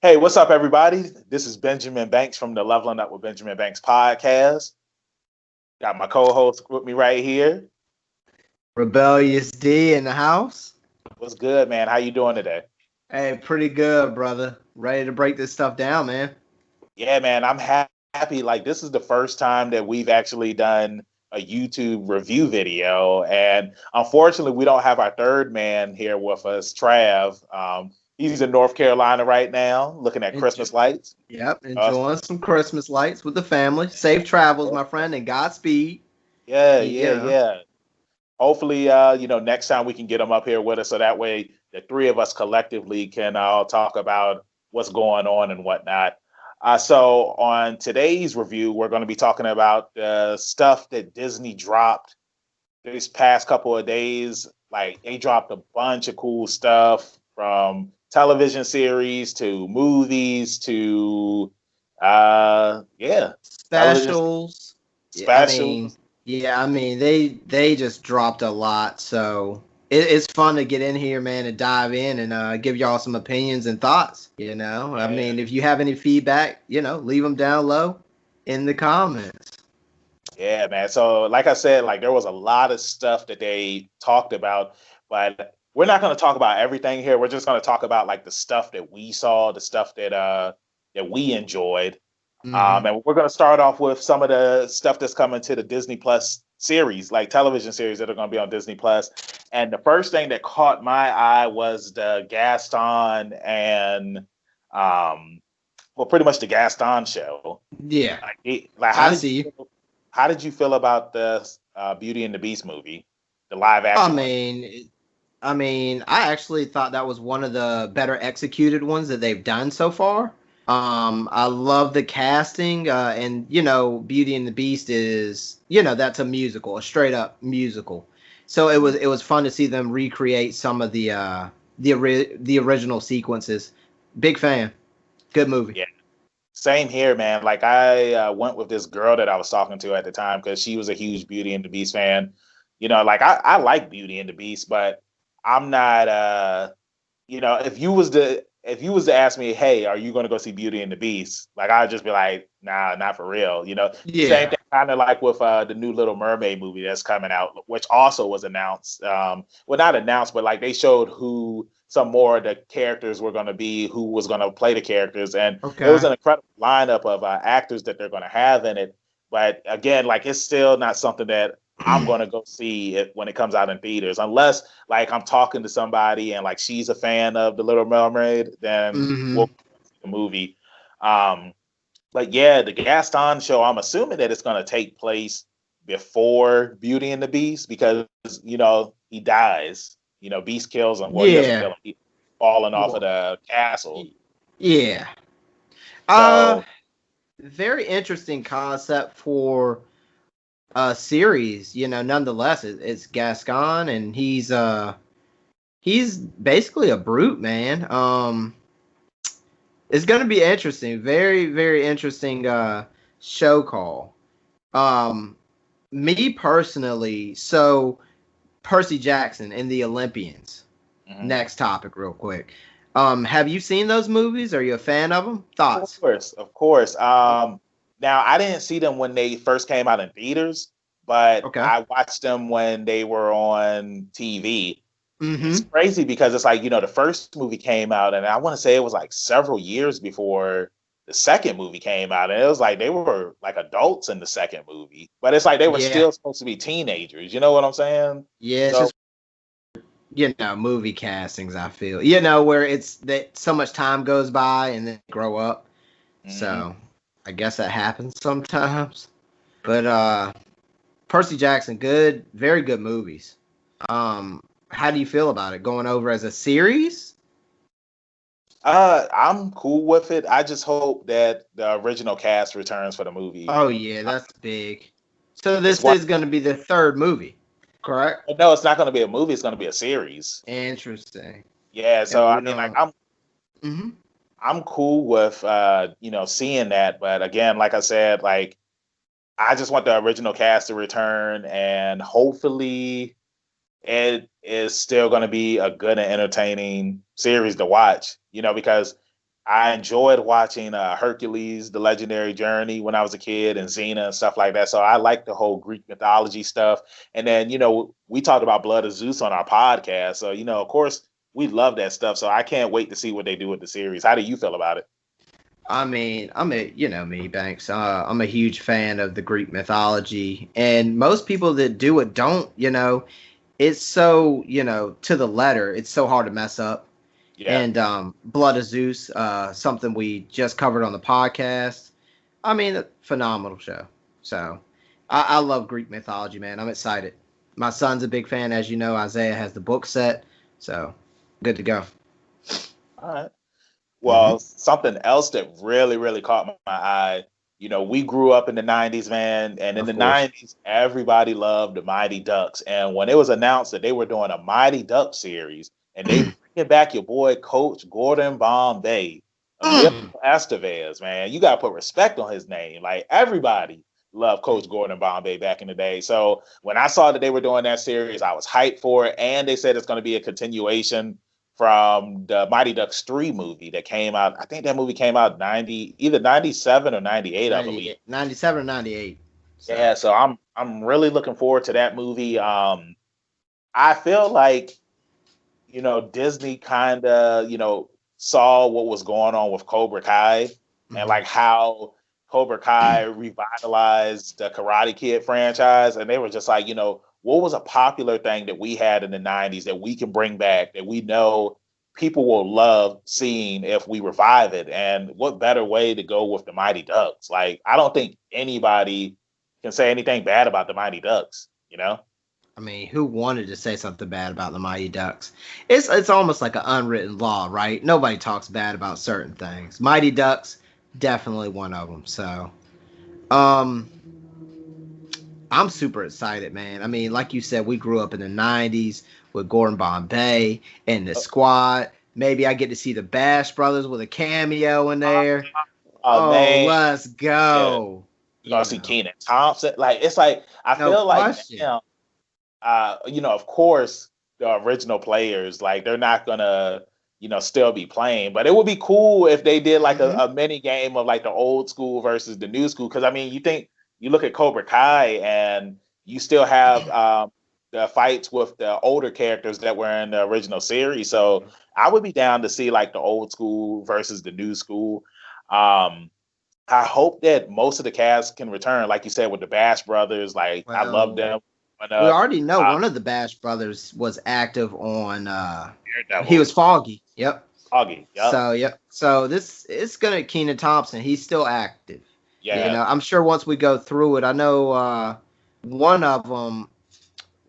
Hey, what's up, everybody? This is Benjamin Banks from the Leveling Up with Benjamin Banks podcast. Got my co-host with me right here. Rebellious D in the house. What's good, man? How you doing today? Hey, pretty good, brother. Ready to break this stuff down, man. Yeah, man, I'm happy. Like, this is the first time that we've actually done a YouTube review video, and unfortunately, we don't have our third man here with us, Trav. He's in North Carolina right now, looking at Enjoy- Christmas lights. yep, Uh, enjoying some Christmas lights with the family. Safe travels, my friend, and Godspeed. yeah, You yeah, know. yeah. Hopefully, next time we can get them up here with us, so that way the three of us collectively can talk about what's going on and whatnot. So on today's review, we're going to be talking about the stuff that Disney dropped these past couple of days. Like they dropped a bunch of cool stuff from television series to movies to yeah, television Specials. Yeah, I mean, specials. yeah, I mean they just dropped a lot, so it's fun to get in here, man, and dive in and give y'all some opinions and thoughts. I Yeah. mean, if you have any feedback, leave them down low in the comments. Yeah, man. So, like I said, like there was a lot of stuff that they talked about, but we're not going to talk about everything here. We're just going to talk about like the stuff that we saw, the stuff that we enjoyed. Hmm. And we're going to start off with some of the stuff that's coming to the Disney Plus series, like television series that are going to be on Disney Plus. And the first thing that caught my eye was the Gaston and well, pretty much the Gaston show. Yeah, Like I see you. how did you feel about the Beauty and the Beast movie, the live I action one? mean, I actually thought that was one of the better executed ones that they've done so far. I love the casting, and Beauty and the Beast is, that's a musical, a straight up musical. So it was fun to see them recreate some of the original sequences. Big fan. Good movie. Yeah, same here, man. Like I went with this girl that I was talking to at the time because she was a huge Beauty and the Beast fan. Like I like Beauty and the Beast, but I'm not. If you was to ask me, hey, are you going to go see Beauty and the Beast? Like I'd just be like, nah, not for real. Same Yeah. thing kind of like with the new Little Mermaid movie that's coming out, which also was announced. Well, not announced, but like they showed who some more of the characters were going to be, who was going to play the characters, and it was Okay. an incredible lineup of actors that they're going to have in it. But again, like it's still not something that I'm going to go see it when it comes out in theaters, unless like I'm talking to somebody and like she's a fan of the Little Mermaid, then Hmm. we'll see the movie. Um, but yeah, the Gaston show, I'm assuming that it's going to take place before Beauty and the Beast because he dies. Beast kills him. Well, he doesn't kill Yeah. him. He falling off of Well, the castle. yeah. Uh, So Very interesting concept for a series. Nonetheless, it's Gascon, and he's basically a brute, man. It's gonna be interesting. Very, very interesting show call. Um, Me personally, so Percy Jackson and the Olympians. mhm. Next topic, real quick. Have you seen those movies? Are you a fan of them? Of Thoughts? course, of course. Now I didn't see them when they first came out in theaters, but Okay. I watched them when they were on TV. It's Mm-hmm. crazy because it's like, the first movie came out, and I want to say it was like several years before the second movie came out. And it was like they were like adults in the second movie, but it's like they were Yeah. still supposed to be teenagers. You know what I'm saying? Yeah, it's So, just movie castings, I feel. Where it's that so much time goes by and then grow up. mhm. So I guess that happens sometimes. But Percy Jackson, good, very good movies. How do you feel about it going over as a series? I'm cool with it. I just hope that the original cast returns for the movie. Oh yeah, that's big. So It's this one. is going to be the third movie, correct? No, it's not going to be a movie. It's going to be a series. Interesting. Yeah. So And I we mean, like don't. Mhm. I'm cool with seeing that, but again, like I said, like I just want the original cast to return, and hopefully it is still going to be a good and entertaining series to watch. Because I enjoyed watching Hercules, The Legendary Journey when I was a kid, and Xena and stuff like that. So I like the whole Greek mythology stuff. And then, we talked about Blood of Zeus on our podcast. So, of course, we love that stuff. So I can't wait to see what they do with the series. How do you feel about it? I mean, you know me, Banks. I'm a huge fan of the Greek mythology, and most people that do it don't. It's so to the letter. It's so hard to mess up. Yeah. And Blood of Zeus, something we just covered on the podcast. I mean, a phenomenal show. So I love Greek mythology, man. I'm excited. My son's a big fan, as you know. Isaiah has the book set, so good to go. All right. Mm-hmm. Well, something else that really, really caught my eye, we grew up in the 90s, man. And in Of the course. 90s, everybody loved the Mighty Ducks. And when it was announced that they were doing a Mighty Duck series and they bringing back your boy, Coach Gordon Bombay, Emilio Mm. Estevez, man, you got to put respect on his name. Like, everybody loved Coach Gordon Bombay back in the day. So when I saw that they were doing that series, I was hyped for it. And they said it's going to be a continuation from the Mighty Ducks 3 movie that came out. I think that movie came out either 97 or 98, I believe. 97 or 98. So Yeah, so I'm really looking forward to that movie. I feel like, Disney kind of, saw what was going on with Cobra Kai and mhm. like how Cobra Kai revitalized the Karate Kid franchise. And they were just like, what was a popular thing that we had in the 90s that we can bring back that we know people will love seeing if we revive it? And what better way to go with the Mighty Ducks? Like, I don't think anybody can say anything bad about the Mighty Ducks. I mean, who wanted to say something bad about the Mighty Ducks? It's almost like an unwritten law, right? Nobody talks bad about certain things. Mighty Ducks, definitely one of them. So, um, I'm super excited, man. I mean, like you said, we grew up in the '90s with Gordon Bombay and the Squad. Maybe I get to see the Bash Brothers with a cameo in there. Oh, Man, let's yeah, go! you're gonna You see know, Keenan Thompson. Like, it's like I no feel like question. now, of course, the original players, like, they're not gonna, still be playing. But it would be cool if they did like a, Hmm. a mini game of like the old school versus the new school. Because I mean, you look at Cobra Kai and you still have the fights with the older characters that were in the original series. So I would be down to see like the old school versus the new school. Um, I hope that most of the cast can return, like you said, with the Bash Brothers. Like, I love Well, them growing we up. already know Uh, one of the Bash brothers was active on he was Daredevil, Foggy. Yep. Augie, yep, So yep. So this it's gonna Keenan Thompson. He's still active. yeah. I'm sure once we go through it, I know one of them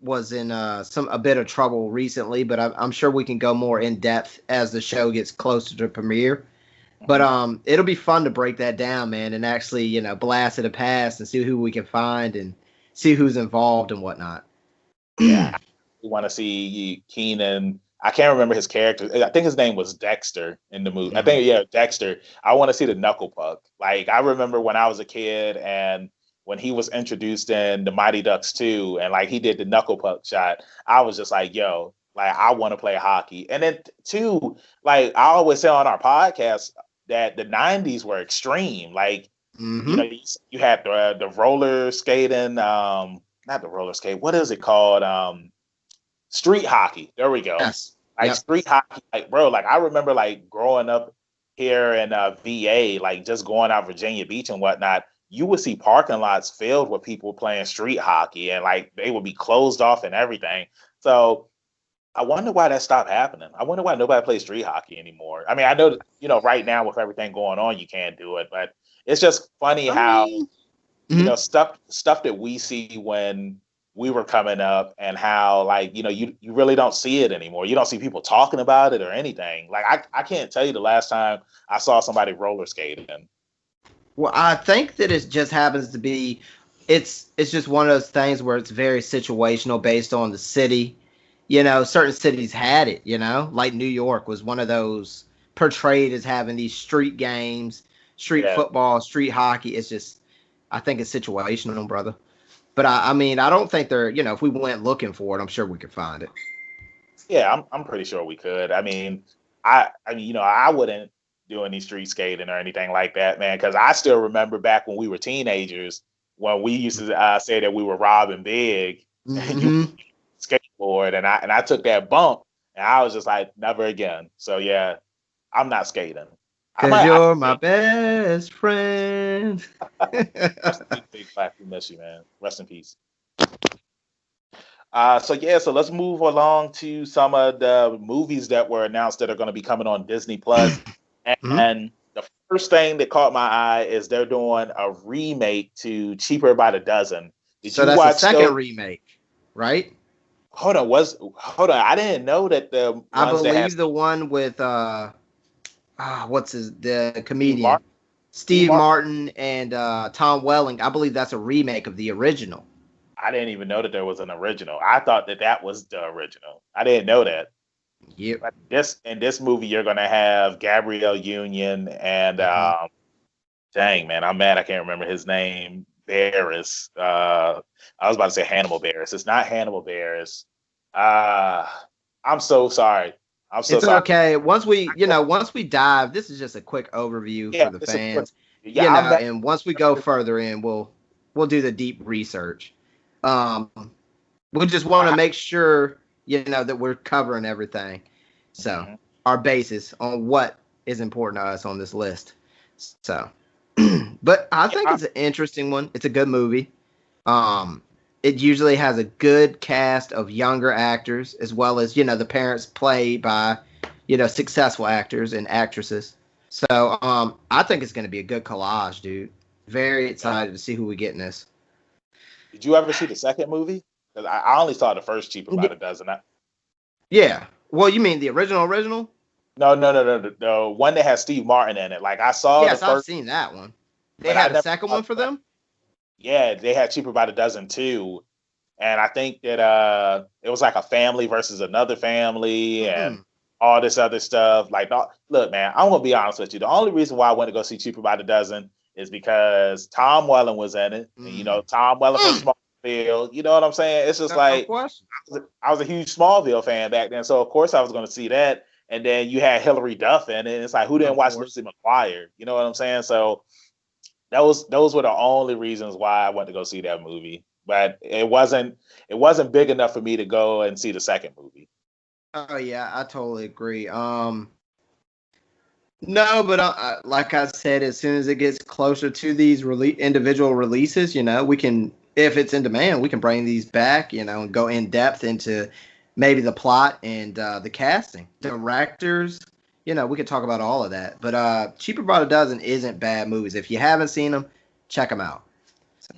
was in a bit of trouble recently, but I'm sure we can go more in depth as the show gets closer to premiere. But Mhm. it'll be fun to break that down, man, and actually blast to the past and see who we can find and see who's involved and whatnot. Yeah, we want to see Keenan. I can't remember his character. I think his name was Dexter in the movie. I Mhm. think, yeah, Dexter. I want to see the knuckle puck. Like, I remember when I was a kid and when he was introduced in the Mighty Ducks 2 and like he did the knuckle puck shot, I was just like, yo, like, I want to play hockey. And then two, like I always say on our podcast that the 90s were extreme. Like, Mhm. you had the roller skating, not the roller skate. What is it called? Street hockey. There we go. Yes. Like, Yep. street hockey, like, bro. Like, I remember like growing up here in VA, like just going out Virginia Beach and whatnot. You would see parking lots filled with people playing street hockey, and like they would be closed off and everything. So I wonder why that stopped happening. I wonder why nobody plays street hockey anymore. I mean, I know that, right now with everything going on, you can't do it, but it's just funny I how mean, mhm. stuff that we see when we were coming up and how, like, you really don't see it anymore. You don't see people talking about it or anything. Like, I can't tell you the last time I saw somebody roller skating. Well, I think that it just happens to be it's just one of those things where it's very situational based on the city. Certain cities had it, like New York was one of those portrayed as having these street games, street Yeah. football, street hockey. It's just I think it's situational, brother. But I mean, I don't think they're, if we went looking for it, I'm sure we could find it. Yeah, I'm pretty sure we could. I mean, I wouldn't doing any street skating or anything like that, man. Because I still remember back when we were teenagers when we used to say that we were robbing big, and you Mm-hmm. skateboard, and I took that bump, and I was just like, never again. So yeah, I'm not skating. I Cause might. you're my best friend. Rest in peace, Big Black. We miss you, man. Rest in peace. So yeah, so let's move along to some of the movies that were announced that are going to be coming on Disney Plus. Mhm. And the first thing that caught my eye is they're doing a remake to Cheaper by the Dozen. Did So you that's the watch second those? remake, right? Hold on. I didn't know that the I ones that has believe the one with what's the Steve comedian Martin. Steve Steve Martin. Martin and Tom Welling. I believe that's a remake of the original. I didn't even know that there was an original. I thought that that was the original. I didn't know that. Yep. But this in this movie, you're gonna have Gabrielle Union and Hmm. dang man, I'm mad I can't remember his name. Barris. I was about to say Hannibal Barris. It's not Hannibal Barris. Uh, I'm so sorry. I'm so It's sorry. okay. Once we dive, this is just a quick overview Yeah, for the it's a quick. fans. Yeah, I'm mad. And once we go further in, we'll do the deep research. Um, we just want to make sure that we're covering everything. So Mhm. our basis on what is important to us on this list. So, but I think Yeah, it's an interesting one. It's a good movie. Um, it usually has a good cast of younger actors as well as the parents played by successful actors and actresses. So I think it's going to be a good collage, dude. Very yeah. excited to see who we get in this. Did you ever see the second movie? Because I only saw the first Cheaper by the Dozen. Yeah. Well, you mean the original? No. The one that has Steve Martin in it. Like I saw the Yes, I've first, seen that one. They but I had a never second saw one the for second. them. Yeah, they had Cheaper by the Dozen too. And I think that it was like a family versus another family and Mm, all this other stuff. Like, look, man, I'm gonna be honest with you. The only reason why I went to go see Cheaper by the Dozen is because Tom Welling was in it, and mm, Tom Welling from mm. Smallville. You know what I'm saying? It's just No like question. I was a huge Smallville fan back then, so of course I was going to see that. And then you had Hilary Duff in it. It's like who didn't Of watch course. Lucy McGuire? You know what I'm saying? So those were the only reasons why I went to go see that movie. But it wasn't big enough for me to go and see the second movie. Oh yeah, I totally agree. No, but like I said, as soon as it gets closer to these individual releases, we can, if it's in demand, we can bring these back, and go in depth into maybe the plot and the casting, directors. We could talk about all of that. But Cheaper by the Dozen isn't bad movies. If you haven't seen them, check them out. So,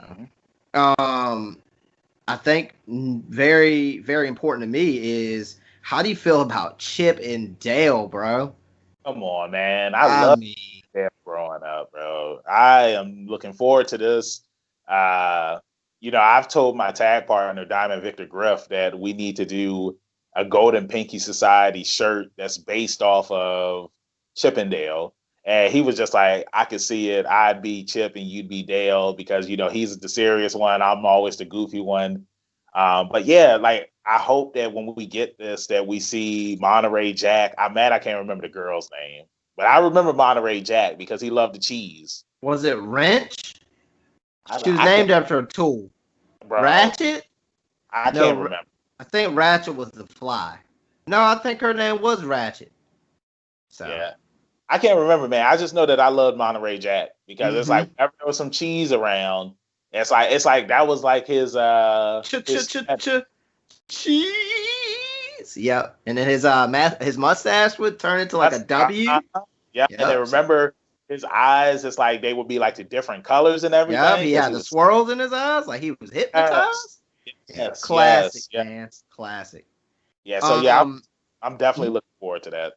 Mhm. I think very, very important to me is how do you feel about Chip and Dale, bro? Come on, man. I I love mean, that growing up, bro. I am looking forward to this. Uh, I've told my tag partner, Diamond Victor Griff, that we need to do a Golden Pinky Society shirt that's based off of Chippendale. And he was just like, I could see it. I'd be Chip and you'd be Dale because, he's the serious one. I'm always the goofy one. But yeah, like I hope that when we get this, that we see Monterey Jack. I'm mad I can't remember the girl's name, but I remember Monterey Jack because he loved the cheese. was it Wrench? I, She was I can't, named after a tool. bro. Ratchet? I can't No, remember. I think Ratchet was the fly. No, I think her name was Ratchet. So, Yeah, I can't remember, man. I just know that I loved Monterey Jack because it's mm-hmm. like whenever there was some cheese around, it's like that was like his Ch ch his ch ch cheese. Yep. And then his mustache would turn into like a that's W. yeah, and then Yep. remember his eyes. It's like they would be like the different colors and Yep. everything He because had he the was swirls in his eyes, like he was yes, hypnotized. Yeah. yes, Classic, yes, yes. man. Classic. Yeah, so yeah, Um, I'm definitely looking forward to that.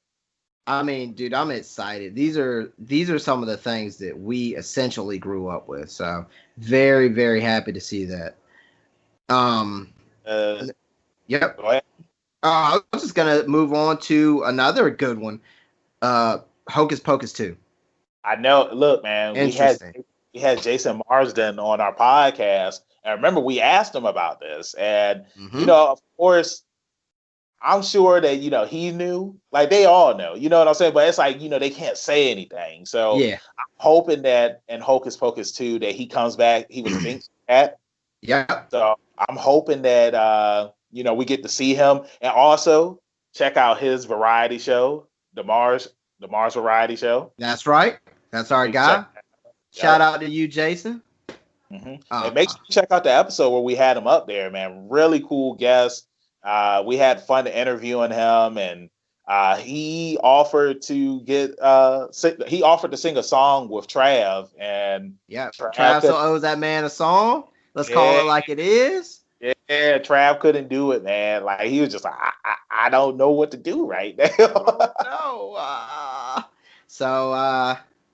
I mean, dude, I'm excited. These are some of the things that we essentially grew up with. So very, very happy to see that. Um, Uh, yep. Go ahead. I was just gonna move on to another good one. Hocus Pocus 2. I know. Look, man, Interesting. we had Jason Marsden on our podcast, and remember we asked him about this, and Mm-hmm. of course, I'm sure that he knew, like they all know, you know what I'm saying. But it's like they can't say anything. So Yeah. I'm hoping that in Hocus Pocus 2 that he comes back. He was Binks at. Yep. So I'm hoping that we get to see him, and also check out his variety show, the Mars Variety Show. That's right. That's our Make check. guy. Shout Yep. out to you, Jason. And make sure you check out the episode where we had him up there, man. Really cool guest. We had fun interviewing him, and he offered to he offered to sing a song with Trav, and Yeah. Trav Trav could, still owes that man a song. Let's call yeah, it like it is. yeah, Trav couldn't do it, man. Like he was just like, I don't know what to do right now. Oh no.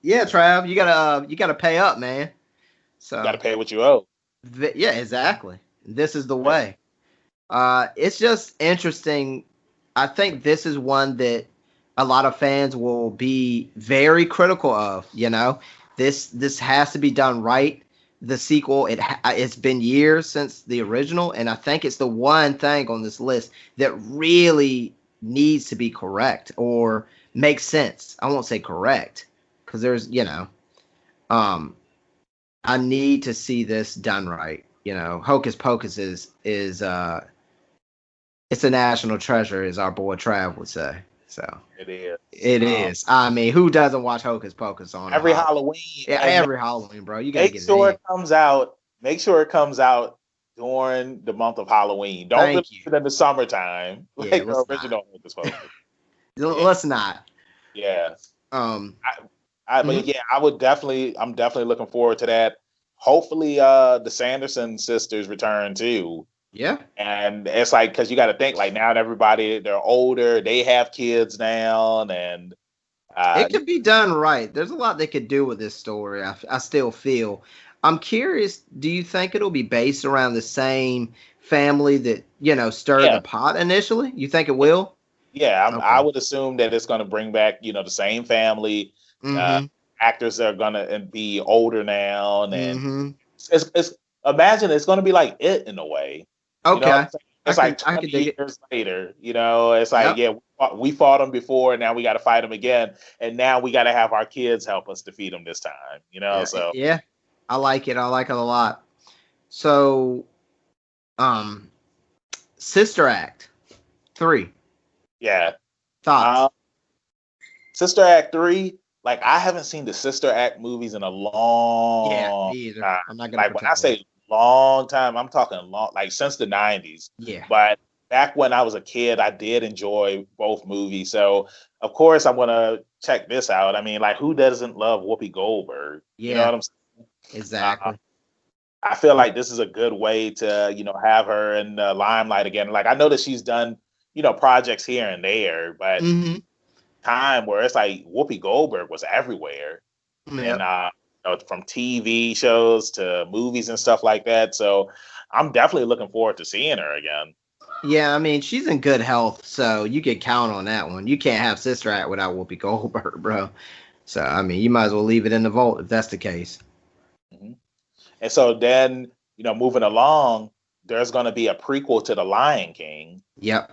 Yeah, Trav, you gotta pay up, man. You got to So pay what you owe. yeah, exactly. This is the way. It's just interesting. I think this is one that a lot of fans will be very critical of. This has to be done right. The sequel, it's been years since the original, and I think it's the one thing on this list that really needs to be correct or make sense. I won't say correct because um, I need to see this done right. Hocus Pocus is it's a national treasure, as our boy Trav would say. So It is. it is. I mean, who doesn't watch Hocus Pocus on Every Halloween. Yeah, And every Halloween, bro. You gotta make get it sure in. it comes out. Make sure it comes out during the month of Halloween. Don't release Thank you. it in the summertime, Yeah, like the let's not. original Hocus Pocus. Let's not. Yeah. Um. But mhm. yeah, I'm definitely looking forward to that. Hopefully, the Sanderson sisters return too. Yeah. And it's like, because you got to think, like, now that everybody, they're older, they have kids now, and It could be done right. There's a lot they could do with this story. I still feel. I'm curious. Do you think it'll be based around the same family that stirred yeah, the pot initially? You think it will? yeah, I Okay. would assume that it's going to bring back, the same family. Uh, Mm-hmm. Actors are going to be older now, and Mm-hmm. it's imagine it's going to be like it in a way. You know what Okay. I'm saying? I It's like can I can 20 dig it. years later. It's like, Yep. yeah, we fought them before, and now we got to fight them again, and now we got to have our kids help us defeat them this time. Yeah. So Yeah. I like it. I like it a lot. So, um, Sister Act 3 yeah. thoughts. Um, Sister Act 3, like I haven't seen the Sister Act movies in a Yeah, me long either. time. I'm not gonna Like when I pretend. say long time, I'm talking long, like since the 90s. Yeah. But back when I was a kid, I did enjoy both movies. So of course I'm gonna check this out. I mean, like who doesn't love Whoopi Goldberg? You know Yeah. what I'm saying? Uh, Exactly. I feel like this is a good way to, have her in the limelight again. Like I know that she's done, projects here and there, but Mm-hmm. time where it's like Whoopi Goldberg was everywhere, and Yep. from TV shows to movies and stuff like that. So I'm definitely looking forward to seeing her again. Yeah, I mean, she's in good health, so you can count on that one. You can't have Sister Act without Whoopi Goldberg, bro. So, I mean, you might as well leave it in the vault if that's the case. Mhm. And so then, moving along, there's going to be a prequel to The Lion King, Yep.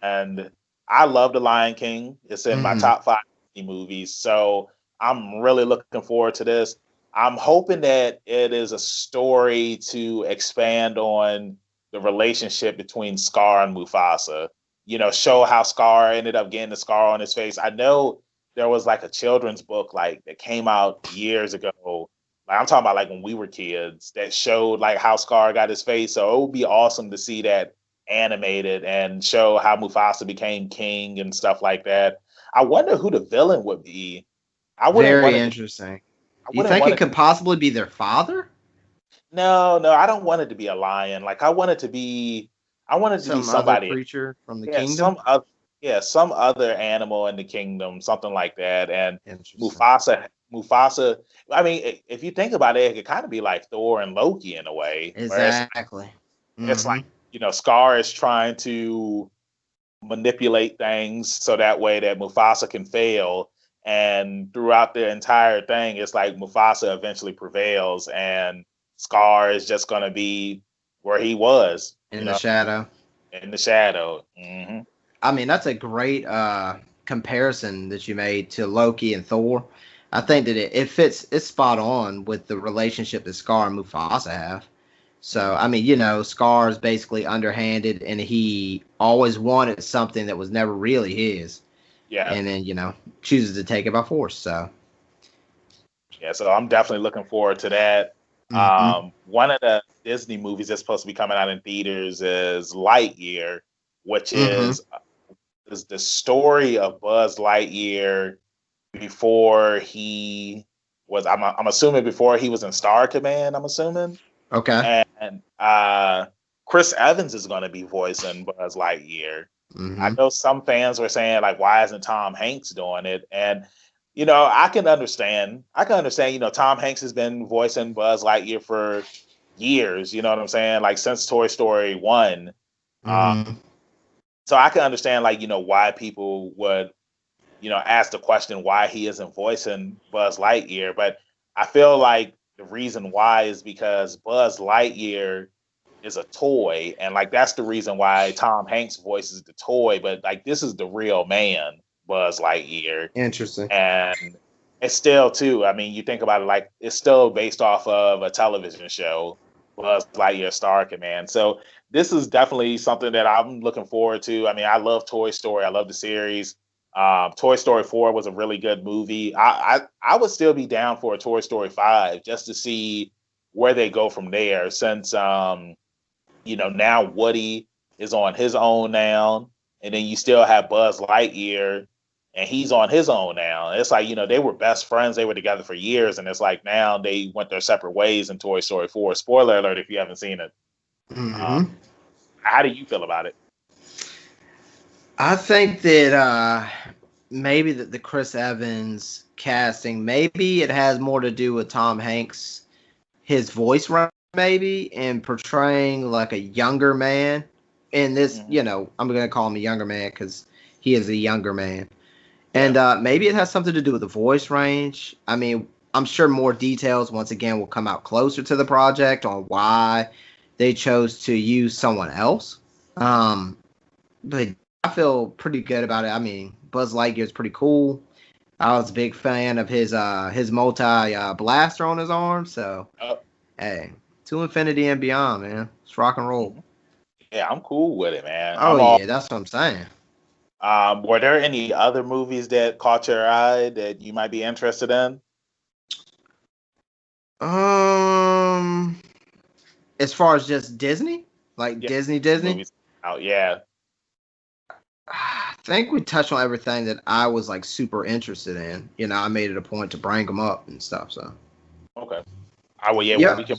and I love The Lion King. It's in my Mm-hmm. top 5 movies, so I'm really looking forward to this. I'm hoping that it is a story to expand on the relationship between Scar and Mufasa. Show how Scar ended up getting the scar on his face. I know there was like a children's book like that came out years ago. Like I'm talking about like when we were kids that showed like how Scar got his face. So it would be awesome to see that animated and show how Mufasa became king and stuff like that. I wonder who the villain would be. I wouldn't want Very it to. interesting. I You wouldn't think want it it to could be. possibly be their father? No, no, I don't want it to be a lion. Like I want it to be. I want it to be Some other somebody. creature from the Yeah, kingdom? some other animal in the kingdom, something like that. And Interesting. Mufasa. I mean, if you think about it, it could kind of be like Thor and Loki in a way, where Exactly. it's Mm-hmm. like Scar is trying to manipulate things so that way that Mufasa can fail. And throughout the entire thing, it's like Mufasa eventually prevails, and Scar is just gonna be where he was, In the shadow. in the shadow. Hmm I mean, that's a great comparison that you made to Loki and Thor. I think that it fits, it's spot on with the relationship that Scar and Mufasa have. So, Mhm. I mean, Scar is basically underhanded and he always wanted something that was never really his. Yeah. And then, chooses to take it by force. So, Yeah, so I'm definitely looking forward to that. hmm One of the Disney movies that's supposed to be coming out in theaters is Lightyear, which hmm is the story of Buzz Lightyear before he was. I'm assuming before he was in Star Command. I'm assuming, Okay. and Chris Evans is going to be voicing Buzz Lightyear. I hmm know some fans were saying like, why isn't Tom Hanks doing it? And I can understand. I can understand. Tom Hanks has been voicing Buzz Lightyear for years. You know what I'm saying? Like since Toy Story 1. Uh, hmm so I can understand like why people would ask the question why he isn't voicing Buzz Lightyear. But I feel like the reason why is because Buzz Lightyear is a toy, and like that's the reason why Tom Hanks voices the toy. But like this is the real man, Buzz Lightyear, Interesting. and it's still too. I mean, you think about it, like it's still based off of a television show, Buzz Lightyear Star Command. So this is definitely something that I'm looking forward to. I mean, I love Toy Story. I love the series. Toy Story 4 was a really good movie. I would still be down for a Toy Story 5 just to see where they go from there. Since now Woody is on his own now, and then you still have Buzz Lightyear, and he's on his own now. It's like they were best friends; they were together for years, and it's like now they went their separate ways in Toy Story 4. Spoiler alert if you haven't seen it. Uh, hmm how do you feel about it? I think that maybe that the Chris Evans casting, maybe it has more to do with Tom Hanks, his voice range, maybe, in portraying like a younger man. In this, Mhm. I'm gonna call him a younger man because he is a younger man, Yeah. and maybe it has something to do with the voice range. I mean, I'm sure more details once again will come out closer to the project on why they chose to use someone else. Um, but I feel pretty good about it. I mean, Buzz Lightyear is pretty cool. I was a big fan of his multi blaster on his arm. So Uh, hey, to infinity and beyond, man. It's rock and roll. mhm. Yeah, I'm cool with it, man. Oh I'm all. yeah, that's what I'm saying. Were there any other movies that caught your eye that you might be interested in? Um, as far as just Disney, like Yeah, Disney, movies out. Yeah. I think we touched on everything that I was like super interested in. I made it a point to bring them up and stuff. So Okay. Well, yeah. Well, yeah,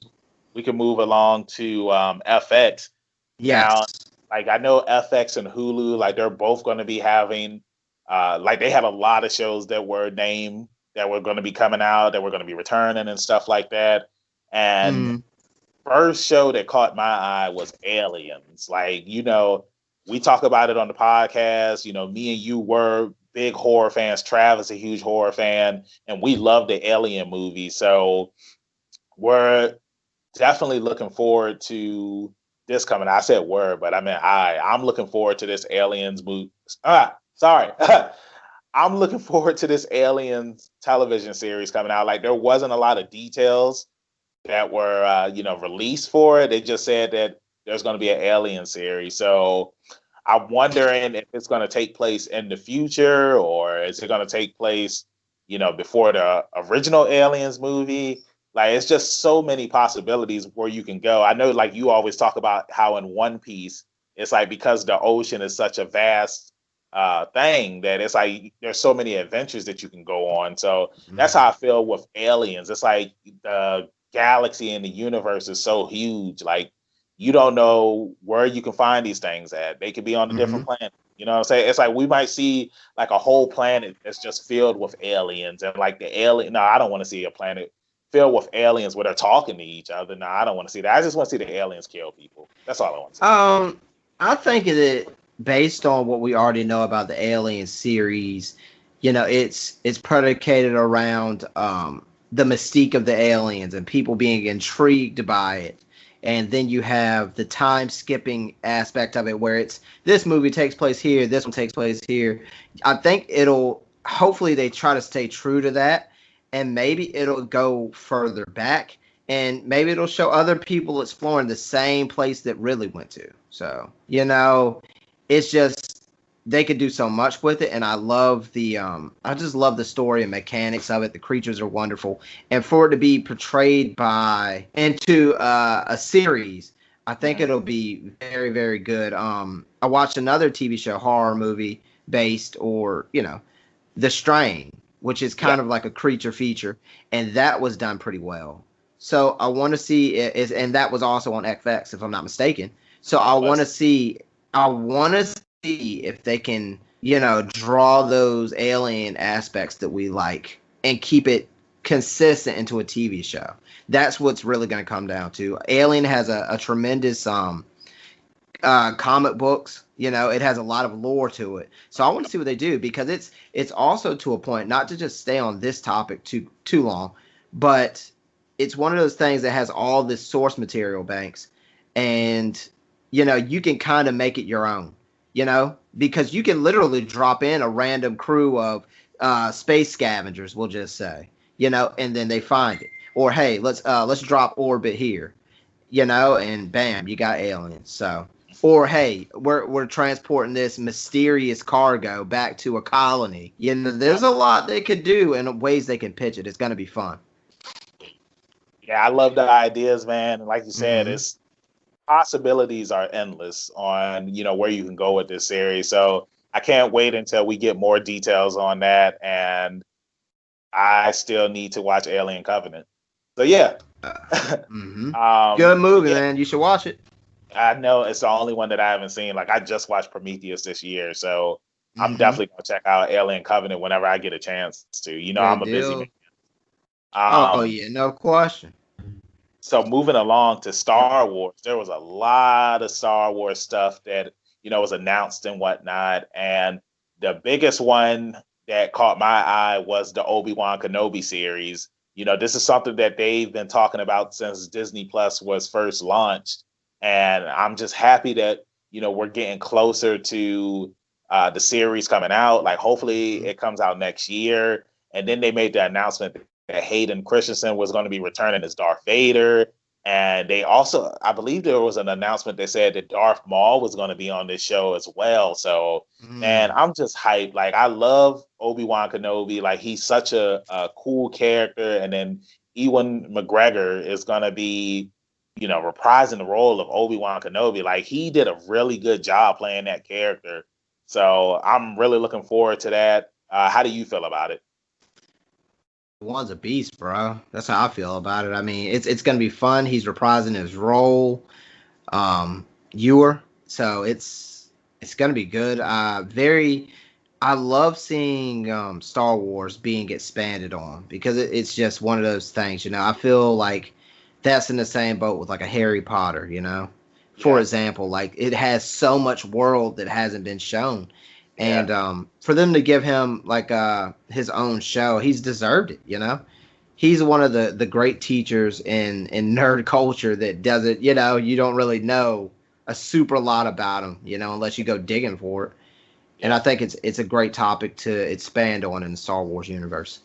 we can move along to FX now. yes. Like I know FX and Hulu, like they're both going to be having, like they had a lot of shows that were named that were going to be coming out, that were going to be returning and stuff like that. And Mm, first show that caught my eye was Aliens. Like, we talk about it on the podcast. Me and you were big horror fans. Travis, a huge horror fan, and we love the Alien movie. So we're definitely looking forward to this coming. I said word, but I mean I'm looking forward to this Aliens movie. Sorry. I'm looking forward to this Aliens television series coming out. Like there wasn't a lot of details that were released for it. They just said that there's going to be an Alien series. So I'm wondering if it's going to take place in the future or is it going to take place, before the original Aliens movie. Like it's just so many possibilities where you can go. I know, like you always talk about how in One Piece, it's like because the ocean is such a vast thing that it's like there's so many adventures that you can go on. So that's how mhm, I feel with Aliens. It's like the galaxy and the universe is so huge. Like you don't know where you can find these things at. They could be on a different mhm. planet. You know what I'm saying? It's like we might see like a whole planet that's just filled with aliens and like the alien. No, I don't want to see a planet filled with aliens where they're talking to each other. No, I don't want to see that. I just want to see the aliens kill people. That's all I want to see. Um, I think that based on what we already know about the Alien series, it's predicated around the mystique of the aliens and people being intrigued by it. and then you have the time skipping aspect of it, where it's this movie takes place here, this one takes place here. I think it'll hopefully they try to stay true to that, and maybe it'll go further back, and maybe it'll show other people exploring the same place that Ridley went to. So it's just they could do so much with it, and I just love the story and mechanics of it. The creatures are wonderful, and for it to be portrayed into a series, I think it'll be very, very good. I watched another TV show, horror movie based, or The Strain, which is kind of like a creature feature, and that was done pretty well. So I want to see it, and that was also on FX, if I'm not mistaken. So I want to see if they can, draw those alien aspects that we like and keep it consistent into a TV show. That's what's really going to come down to. Alien has a tremendous comic books. It has a lot of lore to it. So I want to see what they do, because it's also to a point, not to just stay on this topic too long, but it's one of those things that has all this source material, Banks, and you can kind of make it your own, because you can literally drop in a random crew of space scavengers, we'll just say, and then they find it. Or hey, let's drop orbit here, and bam, you got aliens. So, or hey, we're transporting this mysterious cargo back to a colony. There's a lot they could do and ways they can pitch it. It's gonna be fun. Yeah, I love the ideas, man. And like you said, it's possibilities are endless on where you can go with this series. So I can't wait until we get more details on that. And I still need to watch Alien Covenant. So yeah. Good movie, man. You should watch it. I know it's the only one that I haven't seen. Like, I just watched Prometheus this year, so I'm definitely gonna check out Alien Covenant whenever I get a chance to. I'm a busy man. Oh yeah, no question. So moving along to Star Wars, there was a lot of Star Wars stuff that was announced and whatnot, and the biggest one that caught my eye was the Obi-Wan Kenobi series. This is something that they've been talking about since Disney Plus was first launched, and I'm just happy that we're getting closer to the series coming out. Like, hopefully it comes out next year. And then they made the announcement that Hayden Christensen was going to be returning as Darth Vader. And they also, I believe there was an announcement that said that Darth Maul was going to be on this show as well. So, man, I'm just hyped. Like, I love Obi-Wan Kenobi. Like, he's such a cool character. And then Ewan McGregor is going to be, reprising the role of Obi-Wan Kenobi. Like, he did a really good job playing that character. So I'm really looking forward to that. How do you feel about it? One's a beast, bro. That's how I feel about it. I mean, it's gonna be fun. He's reprising his role, Ewer. So it's gonna be good. I love seeing Star Wars being expanded on, because it's just one of those things. I feel like that's in the same boat with like a Harry Potter. For example, like, it has so much world that hasn't been shown. And for them to give him like his own show, he's deserved it. He's one of the great teachers in nerd culture that doesn't, you don't really know a super lot about him, unless you go digging for it. And I think it's a great topic to expand on in the Star Wars universe.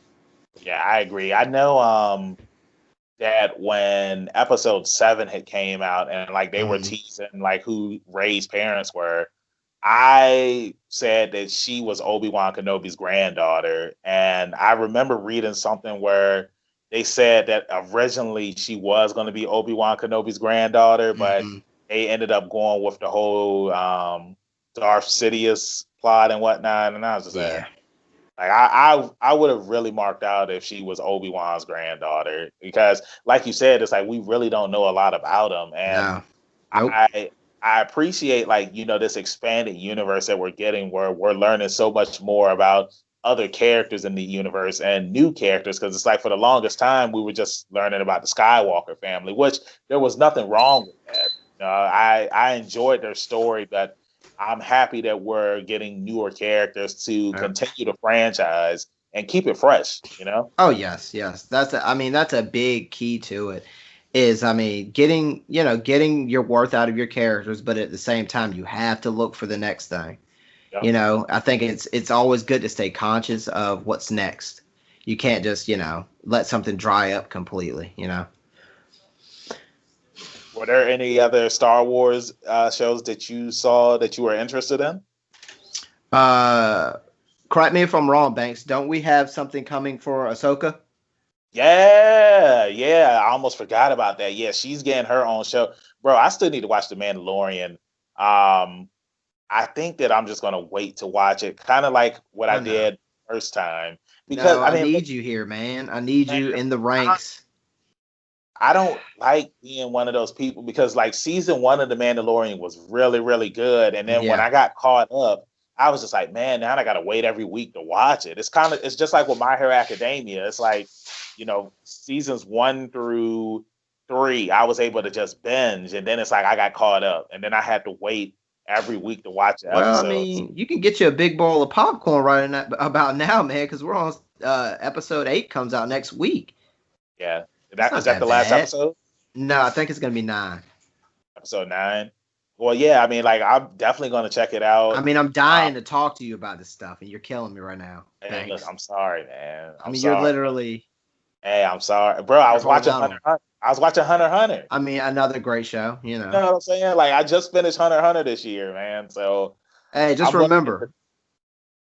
Yeah, I agree. I know that when episode 7 had came out, and like they were teasing like who Rey's parents were, I said that she was Obi-Wan Kenobi's granddaughter. And I remember reading something where they said that originally she was going to be Obi-Wan Kenobi's granddaughter, but they ended up going with the whole Darth Sidious plot and whatnot. And I was just like, I would have really marked out if she was Obi-Wan's granddaughter, because like you said, it's like we really don't know a lot about him. And I appreciate, like, this expanded universe that we're getting, where we're learning so much more about other characters in the universe and new characters. Because it's like, for the longest time, we were just learning about the Skywalker family, which there was nothing wrong with that. I enjoyed their story, but I'm happy that we're getting newer characters to continue the franchise and keep it fresh. Oh yes, that's a big key to it. is, I mean, getting your worth out of your characters, but at the same time, you have to look for the next thing. Yep. I think it's always good to stay conscious of what's next. You can't just, let something dry up completely. Were there any other Star Wars shows that you saw that you were interested in? Uh, Correct me if I'm wrong, Banks. Don't we have something coming for Ahsoka? Yeah, yeah. I almost forgot about that. Yeah, she's getting her own show. Bro, I still need to watch The Mandalorian. I think that I'm just gonna wait to watch it, kind of like what I I know. did first time. Because No, I I mean, need you here, man. I need man, you in the I, ranks. I don't like being one of those people because like season one of The Mandalorian was really, really good. And then when Yeah. I got caught up, I was just like, man, now I gotta wait every week to watch it. It's just like with My Hero Academia. It's like, seasons 1 through 3, I was able to just binge, and then it's like I got caught up, and then I had to wait every week to watch the Well, I episodes. mean, you can get you a big bowl of popcorn right in that, about now, man, because we're on episode 8 comes out next week. Yeah. It's Is not that that the last bad. episode? No, I think it's gonna be 9. Episode 9? Well, yeah, I mean, like, I'm definitely going to check it I out. mean, I'm Uh, dying to talk to you about this stuff, and you're killing me right now. hey, look, Thanks. I'm sorry, man. I I'm mean, you're sorry. literally Hey, I'm sorry. Bro, I you're was holding watching out Hunter on. x Hunter. I was watching Hunter x Hunter. I mean, another great show. You know what I'm saying? Like, I just finished Hunter x Hunter this year, man. So Hey, just I'm going to get remember,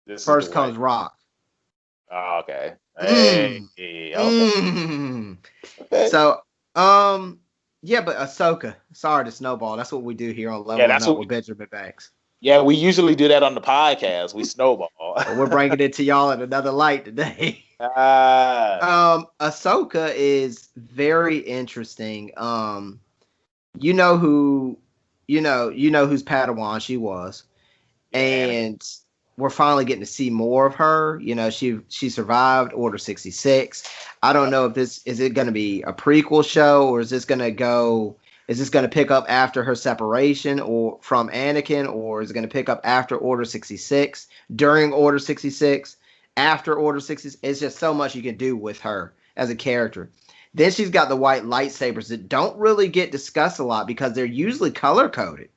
this is the first way. comes Rock. Oh, okay. Hey, Mm, okay. mm. Okay. So, yeah, but Ahsoka. Sorry to snowball. That's what we do here on Yeah, Leveling that's Up what with Benjamin Banks. yeah, we usually do that on the podcast. We snowball. But we're bringing it to y'all in another light today. Ah, Ahsoka is very interesting. You know who, you know whose Padawan she was, yeah, Anakin. and we're finally getting to see more of her. She survived Order 66. I don't Yep. know if this is it going to be a prequel show, or is this going to pick up after her separation or from Anakin, or is it going to pick up after Order 66, during Order 66, after Order 66? It's just so much you can do with her as a character. Then she's got the white lightsabers that don't really get discussed a lot because they're usually color coded,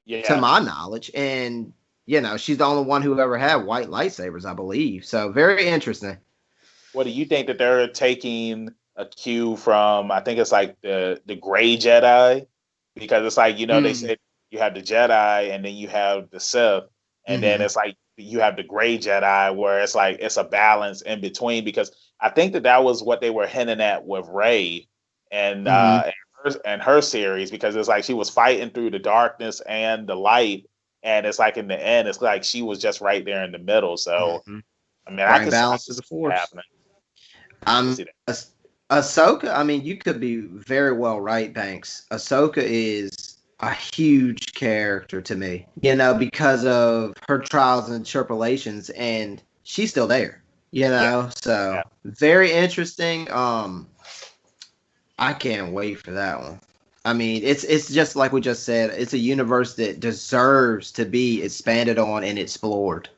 to Yeah. my knowledge. And she's the only one who ever had white lightsabers, I believe. So very interesting. What do you think that they're taking a cue from? I think it's like the gray Jedi, because it's like they Mm, said you have the Jedi and then you have the Sith, and then hmm it's like you have the gray Jedi where it's like it's a balance in between. Because I think that was what they were hinting at with Rey and hmm her series, because it's like she was fighting through the darkness and the light, and it's like in the end it's like she was just right there in the middle. So hmm I mean, Bring I balance can to the see that force. happening. I can Um, see that. Ahsoka. I mean, you could be very well right, Banks. Ahsoka is a huge character to me. Because of her trials and tribulations, and she's still there. Yeah, So yeah. very interesting. I can't wait for that one. I mean, it's just like we just said. It's a universe that deserves to be expanded on and explored.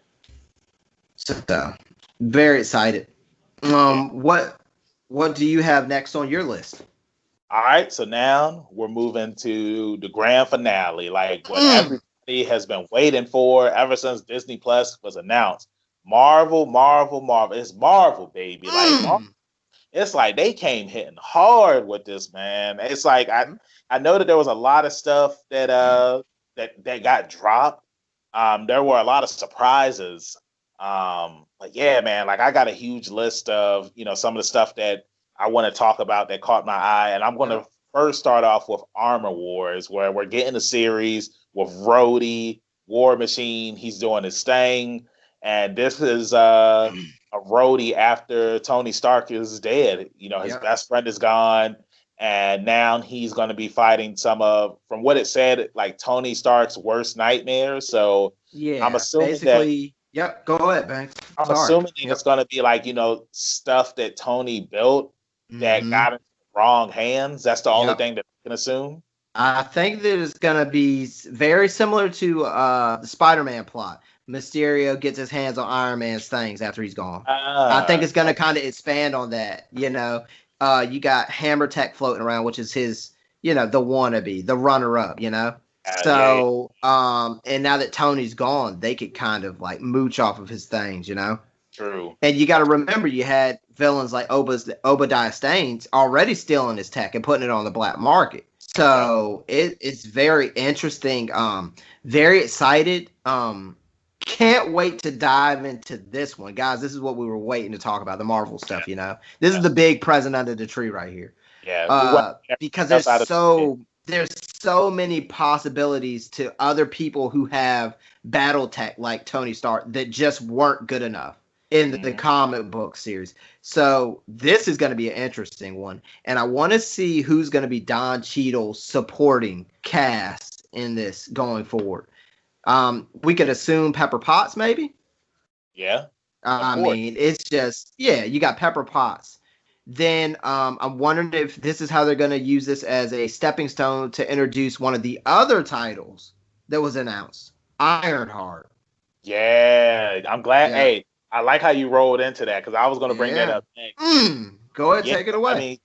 So very excited. Yeah. What do you have next on your list? All right, so now we're moving to the grand finale, like what Mm, everybody has been waiting for ever since Disney Plus was announced. Marvel, Marvel, Marvel. It's Marvel, baby. Like mm. it's like they came hitting hard with this, man. It's like I know that there was a lot of stuff that got dropped. There were a lot of surprises. But yeah, man, like I got a huge list of some of the stuff that I want to talk about that caught my eye, and I'm going Yep. to first start off with Armor Wars, where we're getting a series with Rhodey, War Machine. He's doing his thing, and this is a Rhodey after Tony Stark is dead. His Yep. best friend is gone, and now he's going to be fighting some of, from what it said, like Tony Stark's worst nightmares. So I'm Yeah. assuming that Basically. Yep. Go ahead, Banks. I'm Sorry. assuming that Yep. it's going to be like stuff that Tony built that hmm got into the wrong hands. That's the only Yep. thing that I can assume. I think that it's gonna be very similar to the Spider-Man plot. Mysterio gets his hands on Iron Man's things after he's gone. I think Ah, it's gonna okay. kind of expand on that. You got Hammer Tech floating around, which is his, the wannabe, the runner up, Yeah, So, and now that Tony's gone, they could kind of like mooch off of his things. true. And you got to remember, you had villains like Obadiah Staines already stealing his tech and putting it on the black market. Yeah. So it's very interesting. Very excited. Can't wait to dive into this one, guys. This is what we were waiting to talk about, the Marvel stuff. This is the big present under the tree right here. Yeah. We went Because else out of there's so many possibilities to other people who have battle tech like Tony Stark that just weren't good enough in the Mhm. comic book series. So this is going to be an interesting one, and I want to see who's going to be Don Cheadle's supporting cast in this going forward. We could assume Pepper Potts, maybe. Yeah, of I course. mean, it's just, yeah, you got Pepper Potts. Then I'm wondering if this is how they're going to use this as a stepping stone to introduce one of the other titles that was announced, Ironheart. Yeah, I'm glad. Yeah, Hey, I like how you rolled into that because I was going to bring that yeah. up next. Go ahead, Yeah, take it I away. mean,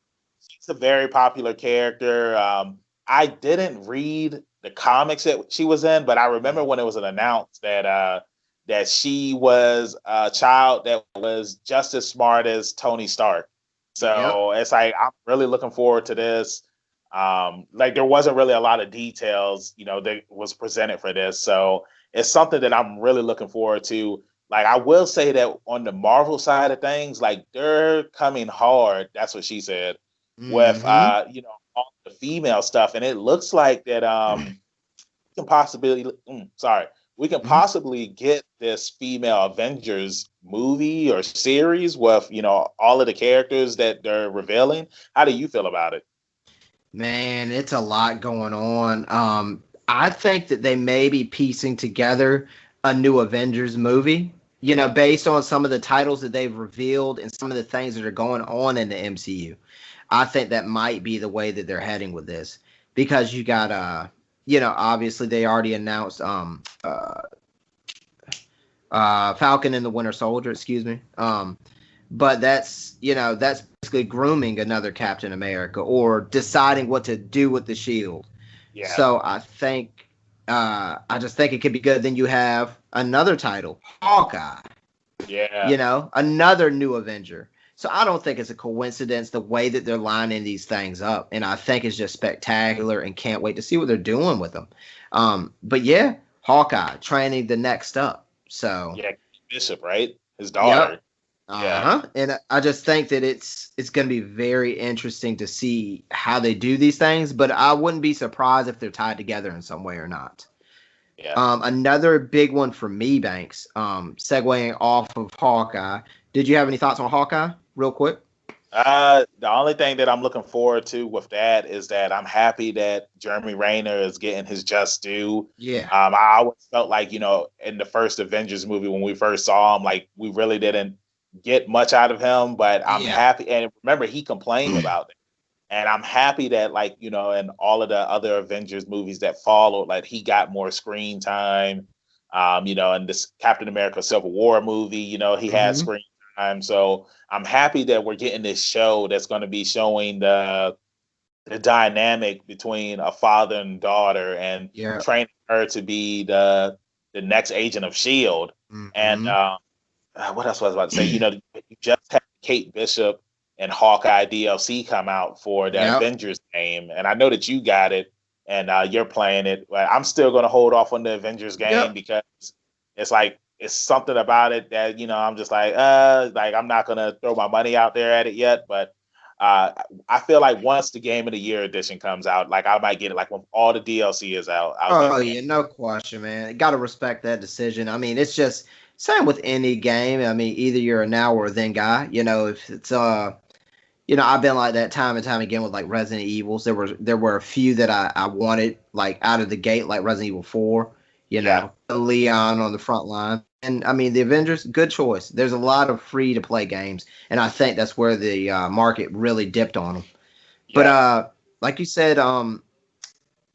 she's a very popular character. I didn't read the comics that she was in, but I remember when it was announced that she was a child that was just as smart as Tony Stark. Yep. So it's like I'm really looking forward to this. Like there wasn't really a lot of details, that was presented for this. So it's something that I'm really looking forward to. Like I will say that on the Marvel side of things, like they're coming hard. That's what she said with Mm-hmm. all the female stuff, and it looks like that we can possibly sorry, we can Mm-hmm. possibly get this female Avengers movie or series with all of the characters that they're revealing. How do you feel about it? Man, it's a lot going on. I think that they may be piecing together a new Avengers movie, based on some of the titles that they've revealed and some of the things that are going on in the MCU. I think that might be the way that they're heading with this because you got obviously they already announced Falcon and the Winter Soldier, excuse me. But that's basically grooming another Captain America or deciding what to do with the shield. Yeah, So I just think it could be good. Then you have another title, Hawkeye, yeah, another new Avenger. So I don't think it's a coincidence the way that they're lining these things up. And I think it's just spectacular and can't wait to see what they're doing with them. But yeah, Hawkeye training the next up. So yeah. Bishop, right? His yep. daughter. Yeah, Uh-huh. And I just think that it's going to be very interesting to see how they do these things, but I wouldn't be surprised if they're tied together in some way or not. yeah. Another big one for me, Banks, segueing off of Hawkeye. Did you have any thoughts on Hawkeye, real quick? The only thing that I'm looking forward to with that is that I'm happy that Jeremy Renner is getting his just due. Yeah. I always felt like, in the first Avengers movie when we first saw him, like we really didn't get much out of him, but I'm Yeah. happy. And remember, he complained about it. And I'm happy that, like, in all of the other Avengers movies that followed, like he got more screen time. In this Captain America Civil War movie, he had Mm-hmm. screen time. So I'm happy that we're getting this show that's going to be showing the dynamic between a father and daughter and Yeah. training her to be the next agent of Shield. And Mm-hmm. what else was I about to say? You just had Kate Bishop and Hawkeye DLC come out for the Yep. Avengers game, and I know that you got it and you're playing it. But I'm still going to hold off on the Avengers game Yep. because it's like it's something about it that I'm just like I'm not going to throw my money out there at it yet, but. Uh, I feel like once the Game of the Year edition comes out, like I might get it. Like when all the DLC is out, I'll get Oh the game. yeah, no question, man. Got to respect that decision. I mean, it's just same with any game. I mean, either you're a now or a then guy. If it's I've been like that time and time again with like Resident Evils. There were a few that I wanted like out of the gate, like Resident Evil 4, Yeah, Leon on the front line. And I mean the Avengers, good choice. There's a lot of free to play games, and I think that's where the market really dipped on them. But yeah, like you said,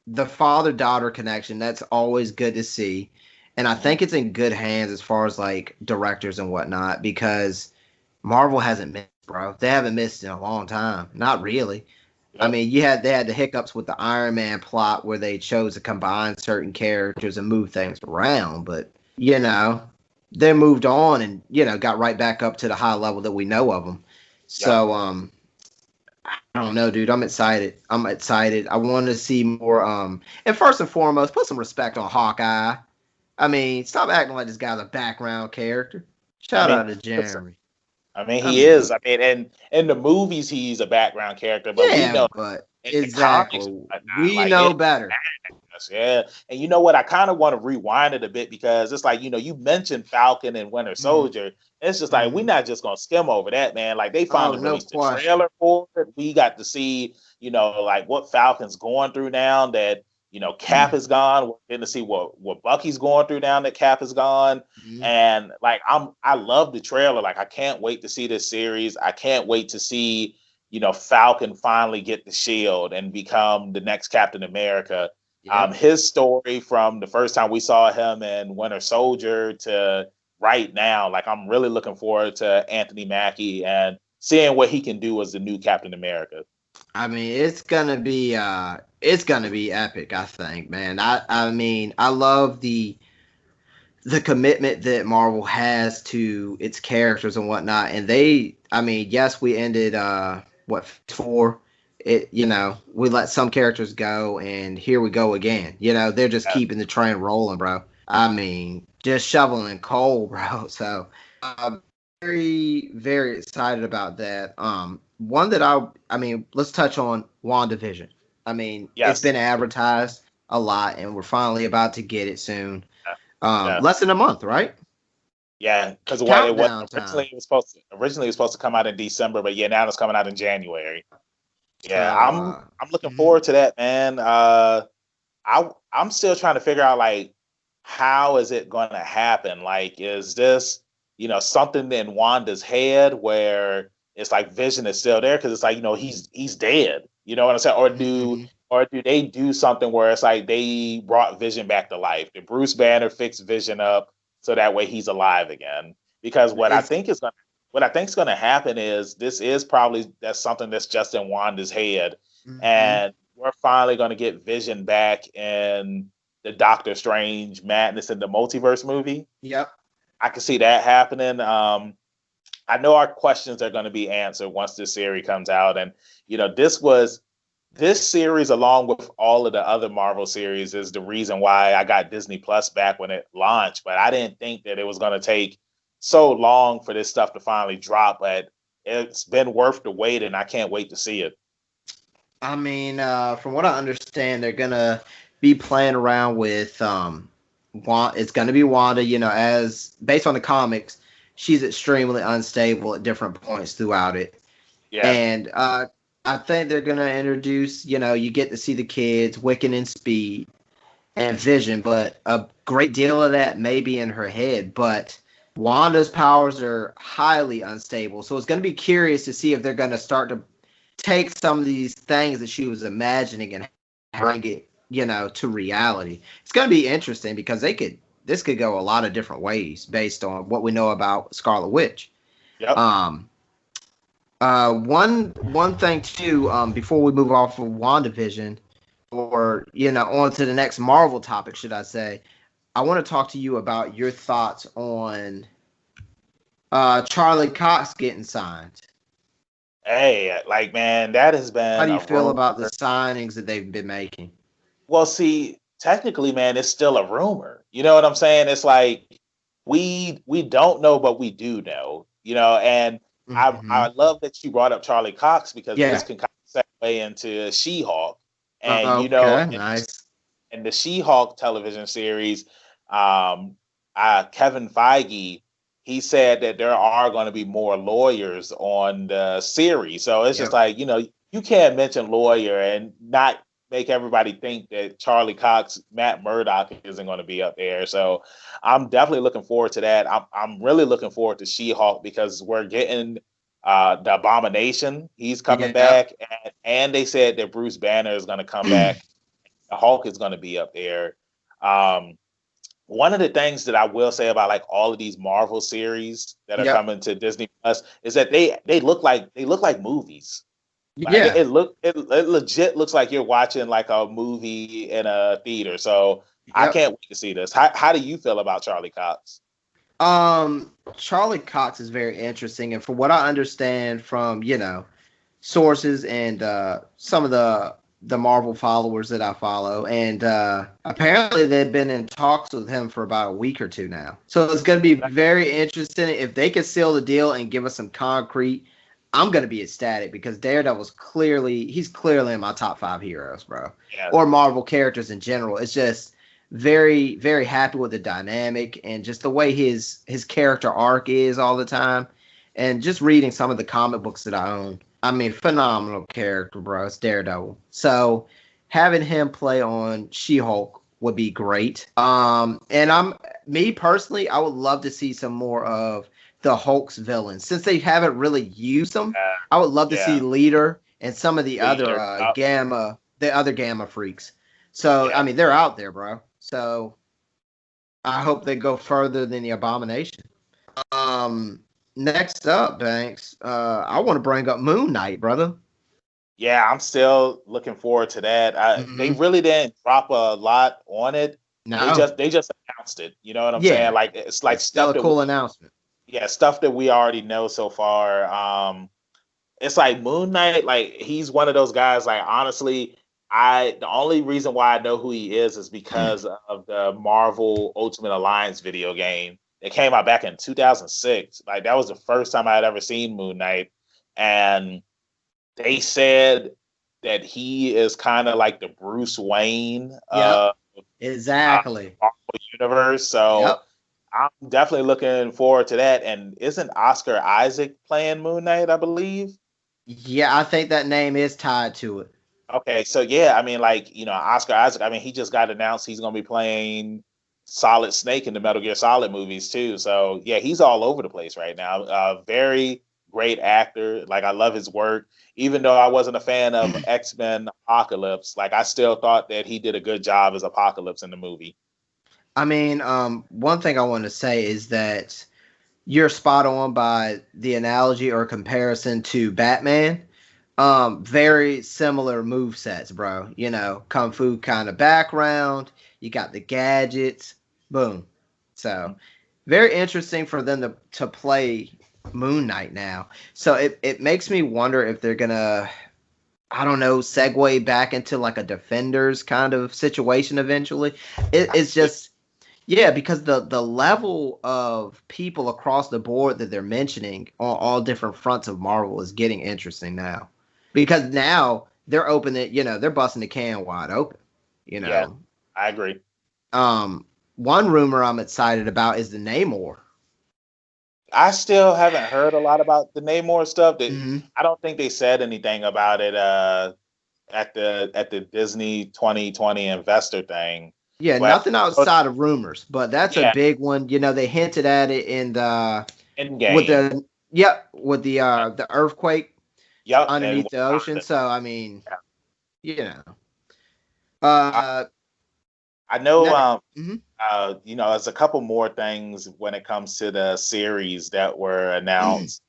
the father daughter connection, that's always good to see. And I mhm, think it's in good hands as far as like directors and whatnot, because Marvel hasn't missed bro. They haven't missed in a long time. Not really. I Yep. mean, they had the hiccups with the Iron Man plot where they chose to combine certain characters and move things around, but they moved on and got right back up to the high level that we know of them. Yep. So I don't know, dude. I'm excited. I'm excited. I want to see more. And first and foremost, put some respect on Hawkeye. I mean, stop acting like this guy's a background character. I Shout mean, out to Jeremy. I mean, I he mean, is. I mean, and in the movies, he's a background character, but we yeah, know but in the comics, exactly. We like know it. better. Yeah, and you know what? I kind of want to rewind it a bit because it's like you mentioned Falcon and Winter Mm-hmm. Soldier. It's just like we're Mm-hmm. not just gonna skim over that, man. Like they Oh, finally no released the question. trailer for it. We got to see, like what Falcon's going through now that Cap is gone. We're getting to see what Bucky's going through now that Cap is gone. Mm-hmm. And like I love the trailer. Like I can't wait to see this series. I can't wait to see Falcon finally get the shield and become the next Captain America. Yep. His story from the first time we saw him in Winter Soldier to right now, like I'm really looking forward to Anthony Mackie and seeing what he can do as the new Captain America. I mean, it's gonna be epic, I think, man. I mean, I love the commitment that Marvel has to its characters and whatnot. And I mean, yes, we ended what four. We let some characters go, and here we go again. They're just Yeah. keeping the train rolling, bro. I mean, just shoveling coal, bro. So I'm very, very excited about that. One that I mean, let's touch on WandaVision. I mean, it's Yes. been advertised a lot, and we're finally about to get it soon. Yeah. Yeah. Less than a month, right? Yeah. Because what Countdown originally time. it was supposed to come out in December, but yeah, now it's coming out in January. Yeah, So, I'm looking mhm. forward to that, man. I'm still trying to figure out like how is it going to happen? Like, is this something in Wanda's head where it's like Vision is still there because it's like he's dead. You know what I'm saying? Mhm. Or do they do something where it's like they brought Vision back to life? Did Bruce Banner fix Vision up so that way he's alive again? Because It's what I think is going to happen is this is probably that's something that's just in Wanda's head, mhm. and we're finally going to get Vision back in the Doctor Strange Madness in the Multiverse movie. Yep. I can see that happening. I know our questions are going to be answered once this series comes out, and this series, along with all of the other Marvel series, is the reason why I got Disney Plus back when it launched. But I didn't think that it was going to take so long for this stuff to finally drop. But it's been worth the wait, and I can't wait to see it. I mean, from what I understand, they're gonna be playing around with it's gonna be Wanda. As based on the comics, she's extremely unstable at different points throughout it, Yeah, and I think they're gonna introduce. You get to see the kids, Wiccan and Speed, and Vision, but a great deal of that may be in her head. But Wanda's powers are highly unstable, so it's going to be curious to see if they're going to start to take some of these things that she was imagining and bring it, to reality. It's going to be interesting because this could go a lot of different ways based on what we know about Scarlet Witch. yep. Um, one thing too, before we move off of WandaVision, or on to the next Marvel topic, should I say? I want to talk to you about your thoughts on Charlie Cox getting signed. Hey, like man, that has How been do you a feel rumor. about the signings that they've been making? Well, see, technically, man, it's still a rumor. You know what I'm saying? It's like we don't know, but we do know. And I Hmm. love that you brought up Charlie Cox because this Yeah. can kind of segue into She-Hulk, and Okay. Nice. in the She-Hulk television series, um, Kevin Feige he said that there are going to be more lawyers on the series. So it's just Yep. like you can't mention lawyer and not make everybody think that Charlie Cox, Matt Murdock isn't going to be up there. So I'm definitely looking forward to that. I'm really looking forward to She-Hulk because we're getting the Abomination. He's coming Yep. back, and they said that Bruce Banner is going to come back. The Hulk is going to be up there. Um, one of the things that I will say about like all of these Marvel series that are Yep. coming to Disney Plus is that they look like movies. Like Yeah. it legit looks like you're watching like a movie in a theater. So I Yep. can't wait to see this. How do you feel about Charlie Cox? Charlie Cox is very interesting, and from what I understand from sources and some of the Marvel followers that I follow, and apparently they've been in talks with him for about a week or two now. So it's going to be very interesting if they can seal the deal and give us some concrete. I'm going to be ecstatic because Daredevil's he's clearly in my top 5 heroes, bro, Yeah, or Marvel characters in general. It's just very, very happy with the dynamic and just the way his character arc is all the time. And just reading some of the comic books that I own, I mean, phenomenal character, bro. It's Daredevil. So having him play on She-Hulk would be great. And me personally, I would love to see some more of the Hulk's villains since they haven't really used them. I would love to see yeah, Leader and some of the other leader. Up. Gamma freaks. So I Yeah, mean, they're out there, bro. So I hope they go further than the Abomination. Um, Next up, Banks. I want to bring up Moon Knight, brother. yeah. I'm still looking forward to that. They Mm-hmm. really didn't drop a lot on it. No. They just announced it. You know what I'm saying? Yeah, Like it's like it's still stuff a that cool announcement. yeah, stuff that we already know so far. It's like Moon Knight, like he's one of those guys. Like honestly, the only reason why I know who he is because of the Marvel Ultimate Alliance video game that came out back in 2006. Like that was the first time I had ever seen Moon Knight, and they said that he is kind of like the Bruce Wayne Yep, of exactly. Marvel universe. So Yep. I'm definitely looking forward to that. And isn't Oscar Isaac playing Moon Knight? I believe. Yeah, I think that name is tied to it. Okay, so yeah, I mean, like Oscar Isaac. I mean, he just got announced he's going to be playing Solid Snake in the Metal Gear Solid movies too. So yeah, he's all over the place right now. Very great actor. Like I love his work. Even though I wasn't a fan of X Men Apocalypse, like I still thought that he did a good job as Apocalypse in the movie. I mean, one thing I want to say is that you're spot on by the analogy or comparison to Batman. Very similar move sets, bro. Kung fu kind of background. You got the gadgets. Boom. So very interesting for them to play Moon Knight now. So it makes me wonder if they're gonna, I don't know, segue back into like a Defenders kind of situation eventually. It's just, yeah, because the level of people across the board that they're mentioning on all different fronts of Marvel is getting interesting now. Because now they're opening, they're busting the can wide open. You Yeah, know. I agree. Um One rumor I'm excited about is the Namor. I still haven't heard a lot about the Namor stuff. That Hmm. I don't think they said anything about it at the Disney 2020 investor thing. Yeah, But nothing outside of rumors, but that's a yeah, big one. They hinted at it in the in with game. the yep, with the earthquake Yep, and underneath the ocean. Wakanda. So I mean, Yeah. you know. I, Uh I know. ne- mhm. There's a couple more things when it comes to the series that were announced.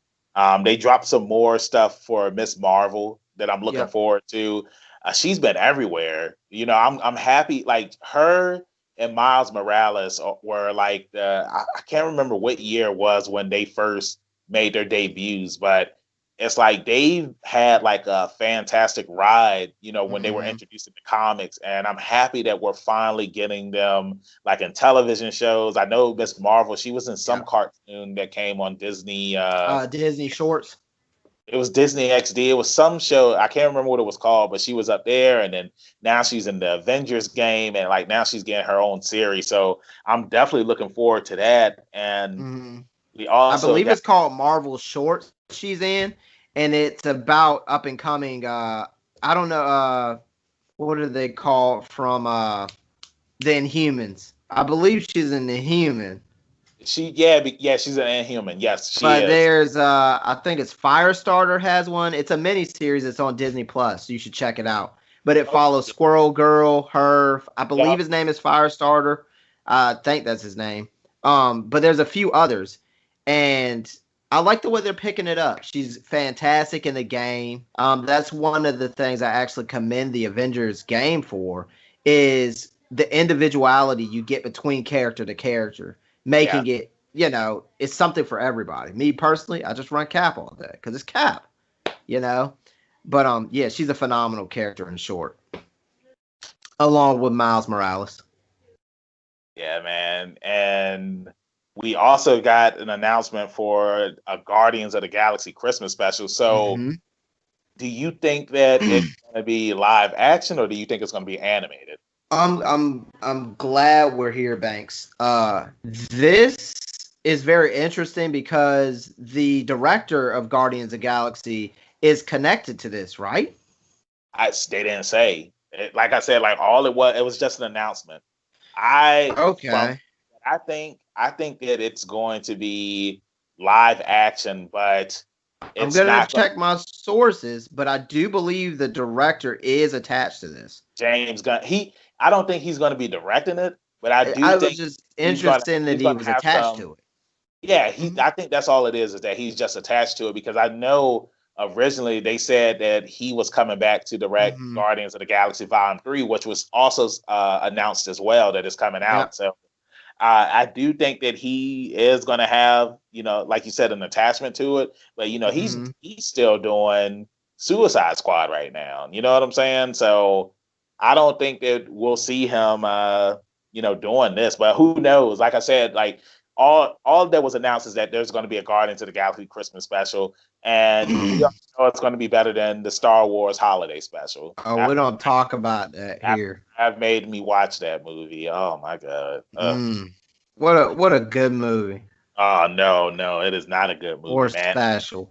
They dropped some more stuff for Miss Marvel that I'm looking Yep. forward to. She's been everywhere. I'm happy. Like her and Miles Morales were like I can't remember what year it was when they first made their debuts, but it's like they've had like a fantastic ride, when they were Hmm. introduced in the comics, and I'm happy that we're finally getting them like in television shows. I know Miss Marvel, she was in some Yep. cartoon that came on Disney. Disney shorts. It was Disney XD. It was some show. I can't remember what it was called, but she was up there, and then now she's in the Avengers game, and like now she's getting her own series. So I'm definitely looking forward to that. And Hmm. we I also believe got it's called Marvel Shorts she's in, and it's about up and coming. I don't know. What do they call from the Inhumans? I believe she's in the Human. yeah, she's an Inhuman. Yes, she But is. there's I think it's Firestarter has one. It's a mini series. It's on Disney Plus. You should check it out. But it follows Squirrel Girl, her. I believe Yep. his name is Firestarter. I think that's his name. But there's a few others, and I like the way they're picking it up. She's fantastic in the game. That's one of the things I actually commend the Avengers game for is the individuality you get between character to character, Yeah. making it, it's something for everybody. Me personally, I just run Cap all day because it's Cap, you know. But yeah, she's a phenomenal character in short, along with Miles Morales. Yeah, man. And we also got an announcement for a Guardians of the Galaxy Christmas special. So, Mm-hmm. do you think that it's going to be live action, or do you think it's going to be animated? I'm glad we're here, Banks. This is very interesting because the director of Guardians of the Galaxy is connected to this, right? They didn't say. Like I said, like all it was just an announcement. I from Okay. I think that it's going to be live action, but I'm it's gonna not going to check my sources, but I do believe the director is attached to this. James Gunn. I don't think he's going to be directing it, but I do I was think just interested that he's he going to was have attached some. to it. Yeah, Mhm. I think that's all it is that he's just attached to it because I know originally they said that he was coming back to direct Mhm. Guardians of the Galaxy Volume 3, which was also announced as well that it's coming Yep. out. So I do think that he is going to have, like you said, an attachment to it. But Mhm. he's still doing Suicide Squad right now. You know what I'm saying? So I don't think that we'll see him, doing this. But who knows? Like I said, like all that was announced is that there's going to be a Guardians of the Galaxy Christmas special, and we all know it's going to be better than the Star Wars Holiday special. Oh, we don't talk about that After here. have made me watch that movie. Oh my god. Mm. What a good movie Oh no, no, it is not a good movie, or man. special.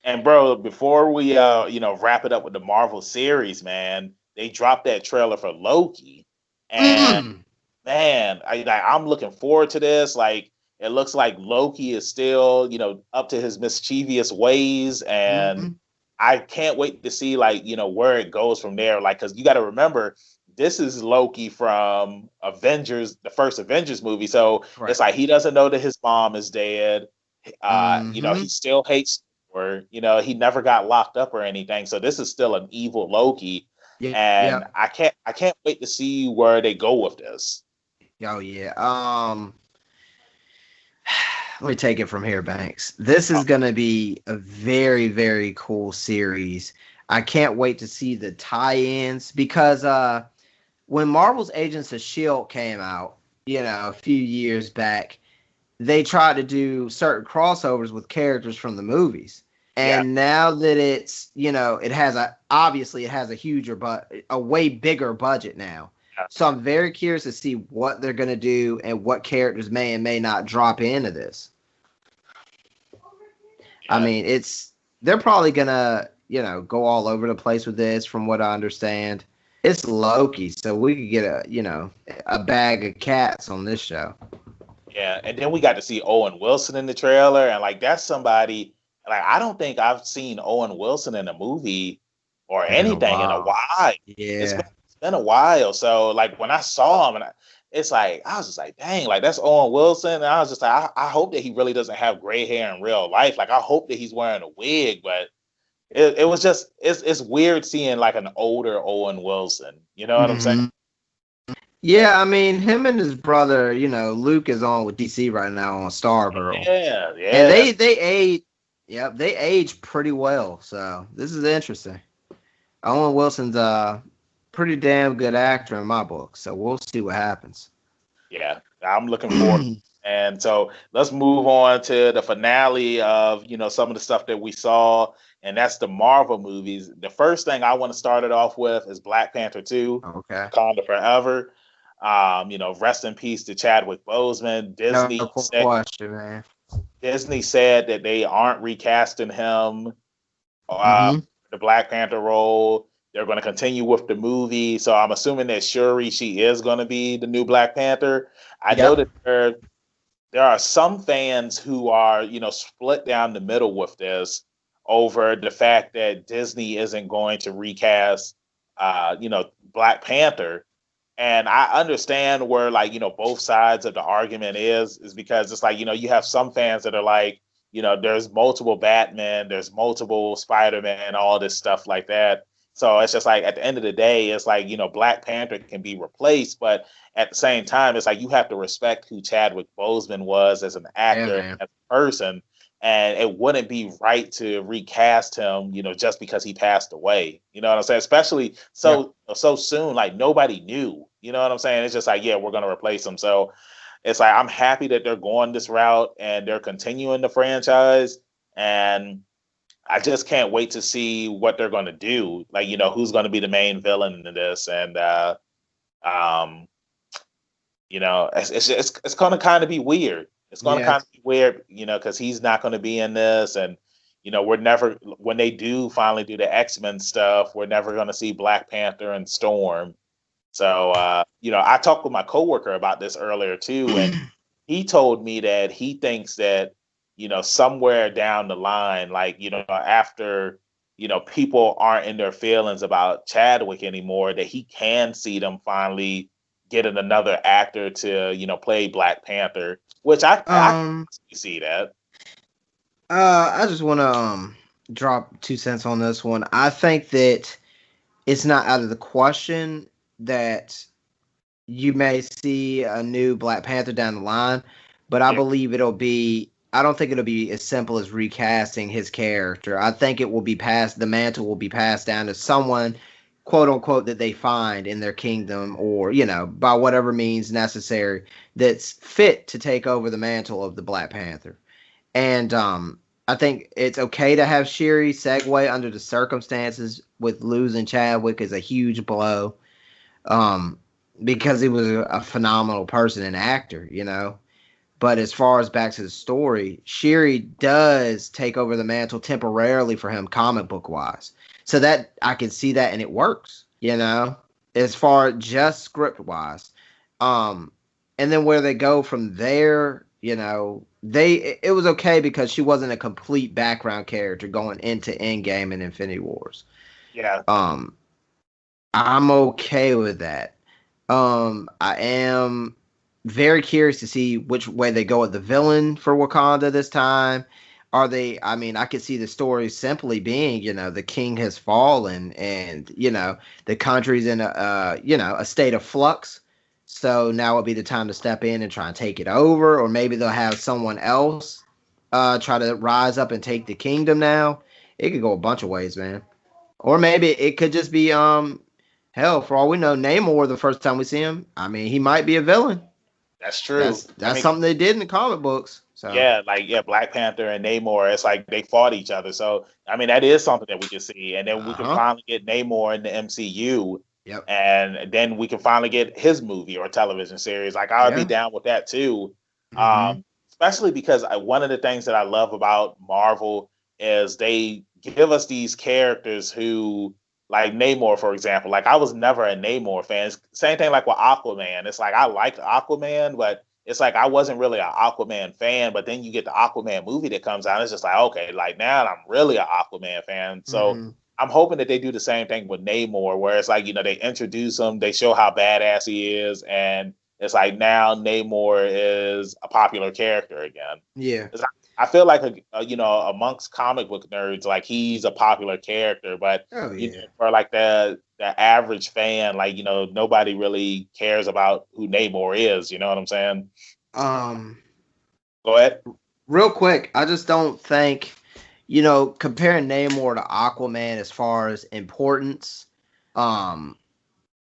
And bro, before we wrap it up with the Marvel series, man, they dropped that trailer for Loki, and Mm. man, I'm looking forward to this. Like, it looks like Loki is still, up to his mischievous ways, and Mhm. I can't wait to see like, where it goes from there. Like, because you got to remember, this is Loki from Avengers, the first Avengers movie. So it's Correct. like he doesn't know that his mom is dead. He Mhm. still hates or he never got locked up or anything. So this is still an evil Loki. Yeah. And Yep. I can't wait to see where they go with this. Oh yeah. Let me take it from here, Banks. This is gonna be a very, very cool series. I can't wait to see the tie-ins because when Marvel's Agents of Shield came out, a few years back, they tried to do certain crossovers with characters from the movies. Yeah. And now that it's, it has a huger but a way bigger budget now. Yeah. So I'm very curious to see what they're going to do and what characters may and may not drop into this. I Yeah. mean, they're probably going to, go all over the place with this from what I understand. It's Loki, so we could get a bag of cats on this show. Yeah, and then we got to see Owen Wilson in the trailer, and like that's somebody like I don't think I've seen Owen Wilson in a movie or Been a anything in a while. while. It's been Yeah. it's been a while. So like when I saw him, it's like I was just like, dang, like that's Owen Wilson. And I was just like, I hope that he really doesn't have gray hair in real life. Like I hope that he's wearing a wig, but it was just it's weird seeing like an older Owen Wilson. You know what I'm saying? Hmm. Yeah, I mean, him and his brother, Luke is on with DC right now on Stargirl, Yeah, and yeah, they age, yep, they age pretty well. So this is interesting. Owen Wilson's a pretty damn good actor in my book. So we'll see what happens. yeah, I'm looking forward. And so let's move on to the finale of some of the stuff that we saw, and that's the Marvel movies. The first thing I want to start it off with is Black Panther 2, Okay, Wakanda Forever. Rest in peace to Chadwick Boseman. no question, man. Disney said that they aren't recasting him uh, Hmm. the Black Panther role. They're going to continue with the movie. So I'm assuming that Shuri, she is going to be the new Black Panther. I know Yep. that there are some fans who are, split down the middle with this over the fact that Disney isn't going to recast, Black Panther. And I understand where, like, both sides of the argument is because it's like, you have some fans that are like, there's multiple Batman, there's multiple Spider-Man, all this stuff like that. So it's just like at the end of the day, it's like, Black Panther can be replaced, but at the same time, it's like you have to respect who Chadwick Boseman was as an Yeah, actor, man. as a person, and it wouldn't be right to recast him, just because he passed away. You know what I'm saying? Especially Yeah. so soon, like nobody knew. You know what I'm saying? It's just like, yeah, we're gonna replace him. So it's like I'm happy that they're going this route and they're continuing the franchise. And I just can't wait to see what they're gonna do. Like, who's gonna be the main villain in this. And um it's going to kind of be weird. It's going to Yeah. kind of be weird, because he's not going to be in this, and we're never, when they do finally do the X-Men stuff, we're never going to see Black Panther and Storm. So I talked with my coworker about this earlier too, and he told me that he thinks that somewhere down the line, like after people aren't in their feelings about Chadwick anymore, that he can see them finally getting another actor to play Black Panther, which I um see that. I just want to drop 2 cents on this one. I think that it's not out of the question that you may see a new Black Panther down the line, but I Yeah, believe it'll be. I don't think it'll be as simple as recasting his character. I think it will be passed. The mantle will be passed down to someone, quote unquote, that they find in their kingdom, or by whatever means necessary, that's fit to take over the mantle of the Black Panther. And I think it's okay to have Shiri segue under the circumstances with losing Chadwick is a huge blow. Um, because he was a phenomenal person and actor. But as far as back to the story, Shiri does take over the mantle temporarily for him, comic book wise. So that I can see that, and it works. As far just script wise. Um, and then where they go from there, it was okay because she wasn't a complete background character going into Endgame and Infinity Wars. yeah, Um, I'm okay with that. I am very curious to see which way they go with the villain for Wakanda this time. Are they? I mean, I could see the story simply being, the king has fallen, and the country's in a state of flux. So now would be the time to step in and try and take it over, or maybe they'll have someone else try to rise up and take the kingdom. Now it could go a bunch of ways, man. Or maybe it could just be hell, for all we know, Namor the first time we see him. I mean, he might be a villain. that's That's true. I that's mean, something they did in the comic books. So yeah, like yeah, Black Panther and Namor, it's like they fought each other. So I mean, that is something that we can see, and then we can uh-huh. finally get Namor in the MCU, Yep. and then we can finally get his movie or television series. Like I would be Yeah. down with that too, Mm-hmm. especially because one of the things that I love about Marvel is they give us these characters who, like Namor, for example. Like I was never a Namor fan. Same thing like with Aquaman. It's like I liked Aquaman, but it's like I wasn't really an Aquaman fan, but then you get the Aquaman movie that comes out. It's just like, okay, like now I'm really an Aquaman fan. So Mm-hmm. I'm hoping that they do the same thing with Namor, where it's like, they introduce him, they show how badass he is, and it's like now Namor is a popular character again. Yeah. 'Cause I feel like, amongst comic book nerds, like he's a popular character, but Oh yeah. for like the average fan, like nobody really cares about who Namor is. You know what I'm saying? Um. Go ahead. Real quick, I just don't think, comparing Namor to Aquaman as far as importance. Um.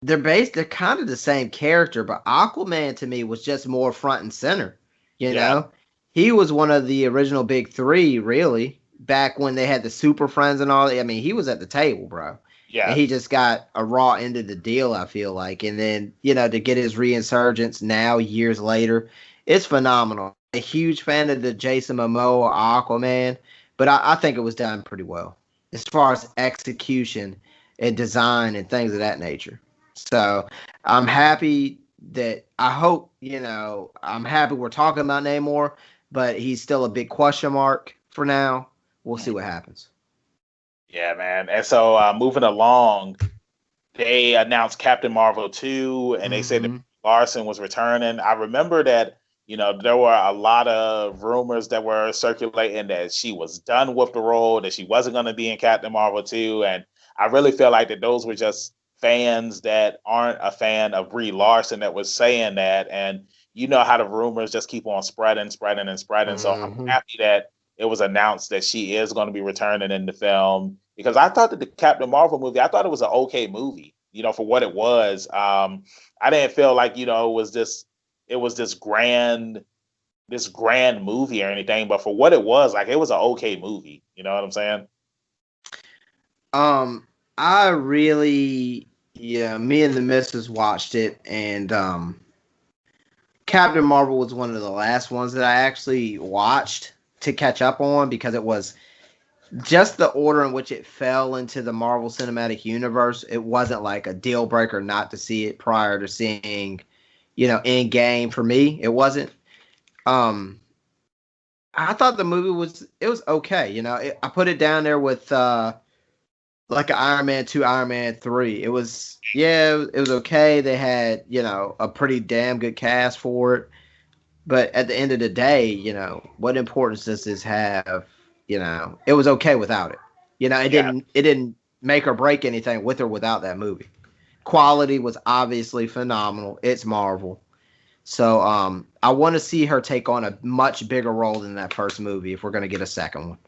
They're kind of the same character, but Aquaman to me was just more front and center. You Yeah, know, he was one of the original big three, really, back when they had the Super Friends and all. I mean, he was at the table, bro, and yeah, he just got a raw end of the deal. I feel like, and then to get his reinsurgence now, years later, it's phenomenal. A huge fan of the Jason Momoa Aquaman, but I think it was done pretty well as far as execution and design and things of that nature. So I'm happy that I'm happy we're talking about Namor, but he's still a big question mark for now. We'll see what happens. yeah, man. And so moving along, they announced Captain Marvel 2, and they said that Mm-hmm. Larson was returning. I remember that, there were a lot of rumors that were circulating that she was done with the role, that she wasn't going to be in Captain Marvel 2. And I really feel like that those were just fans that aren't a fan of Brie Larson that was saying that. And you know how the rumors just keep on spreading, spreading, and spreading. So I'm Mm-hmm. happy that it was announced that she is going to be returning in the film, because I thought that the Captain Marvel movie, I thought it was an okay movie, for what it was. I didn't feel like, it was this grand movie or anything, but for what it was, like, it was an okay movie. You know what I'm saying? Um, I really, yeah, me and the missus watched it, and Captain Marvel was one of the last ones that I actually watched to catch up on because it was just the order in which it fell into the Marvel Cinematic Universe. It wasn't like a deal breaker not to see it prior to seeing, Endgame for me. It wasn't. Um, I thought the movie was okay. I put it down there with like an Iron Man 2, Iron Man 3. It was, yeah, it was okay. They had, a pretty damn good cast for it. But at the end of the day, what importance does this have? It was okay without it. Yeah. It didn't make or break anything with or without that movie. Quality was obviously phenomenal. It's Marvel. So I want to see her take on a much bigger role than that first movie if we're going to get a second one.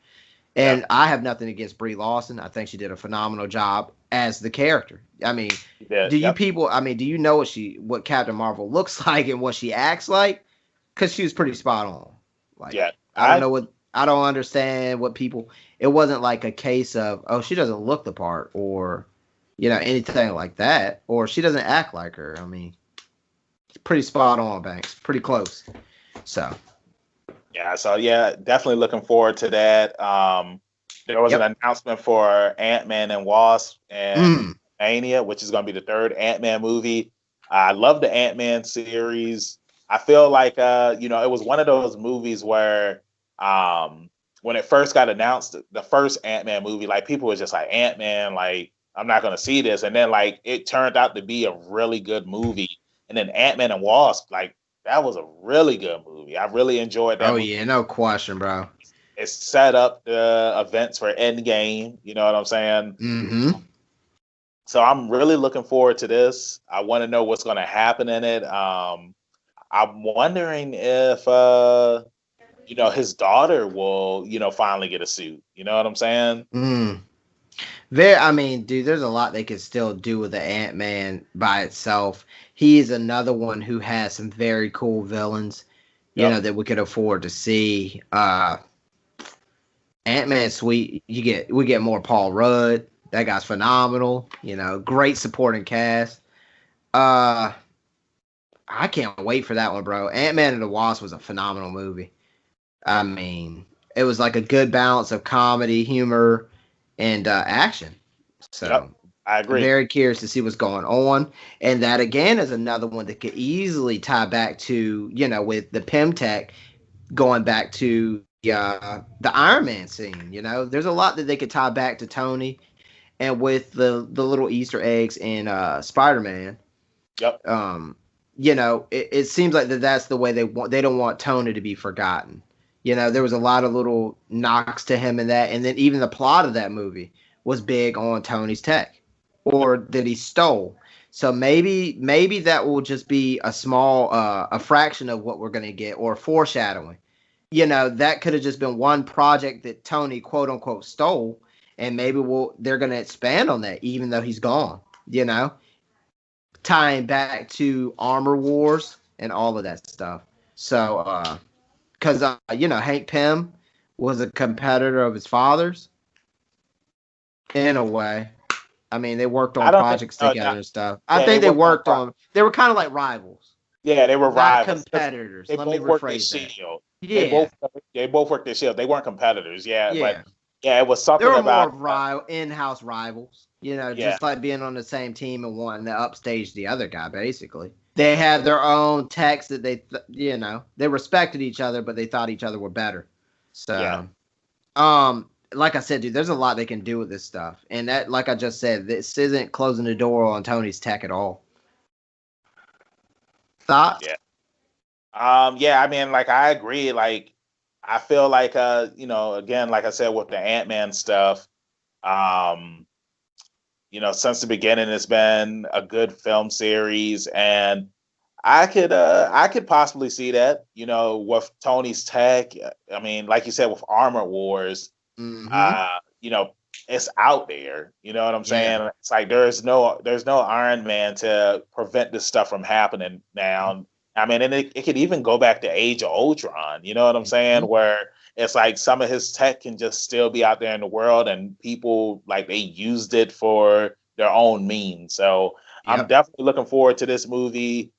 Yeah. And I have nothing against Brie Larson. I think she did a phenomenal job as the character. I mean, Yeah. do you Yep. people? I mean, do you know what Captain Marvel looks like and what she acts like? Because she was pretty spot on. Like, Yeah. I don't know what I don't understand what people. It wasn't like a case of, oh, she doesn't look the part, or anything like that, or she doesn't act like her. I mean, it's pretty spot on, Banks. Pretty close. So, Yeah, so yeah, definitely looking forward to that. There was an yep. announcement for Ant-Man and Wasp and Mm, Mania, which is going to be the third Ant-Man movie. I love the Ant-Man series. I feel like it was one of those movies where when it first got announced, the first Ant-Man movie, like, people was just like, Ant-Man, like, I'm not going to see this. And then, like, it turned out to be a really good movie. And then Ant-Man and Wasp, like, that was a really good movie. I really enjoyed that oh movie. yeah, no question, bro. It set up the events for Endgame. You know what I'm saying? Mm-hmm. So I'm really looking forward to this. I want to know what's going to happen in it. I'm wondering if his daughter will finally get a suit. You know what I'm saying? Mm. I mean, dude, there's a lot they could still do with the Ant Man by itself. He's another one who has some very cool villains, Yep. that we could afford to see. Ant Man, sweet. We get more Paul Rudd. That guy's phenomenal. Great supporting cast. Uh, I can't wait for that one, bro. Ant Man and the Wasp was a phenomenal movie. I mean, it was like a good balance of comedy, humor, and action. Yep. So I agree. very curious to see what's going on. And that again is another one that could easily tie back to, with the Pym Tech going back to the Iron Man scene. There's a lot that they could tie back to Tony, and with the little Easter eggs in Spider Man. Yep. It seems like that's the way they want. They don't want Tony to be forgotten. There was a lot of little knocks to him in that, and then even the plot of that movie was big on Tony's tech, or that he stole. So maybe that will just be a small, a fraction of what we're gonna get, or foreshadowing. That could have just been one project that Tony quote unquote stole, and maybe they're gonna expand on that, even though he's gone. Tying back to Armor Wars and all of that stuff. So, because Hank Pym was a competitor of his father's in a way. I mean, they worked I on don't think. projects together and stuff. I Yeah, they think they worked on. worked on. They were kind of like rivals, Yeah, they were not rivals. competitors. They Let me both worked at rephrase that. Shield. They Yeah, both they both worked at Shield. They weren't competitors. Yeah, but yeah. yeah, it was They something were more about. of in-house rivals. Yeah, Just like being on the same team and wanting to upstage the other guy, basically. They had their own techs that they respected each other, but they thought each other were better. yeah. So, like I said, dude, there's a lot they can do with this stuff, and that, like I just said, this isn't closing the door on Tony's tech at all. Thoughts? Yeah. Yeah, I mean, like I agree. Like I feel like again, like I said with the Ant-Man stuff, um, since the beginning it's been a good film series, and I could possibly see that, with Tony's tech. I mean, like you said, with Armor Wars, Mm-hmm. uh, you know, it's out there. You know what I'm Yeah. saying? It's like there's no Iron Man to prevent this stuff from happening now. I mean, and it could even go back to Age of Ultron. You know what I'm saying? Mm-hmm. Where it's like some of his tech can just still be out there in the world, and people like they used it for their own means. So I'm Yep. definitely looking forward to this movie.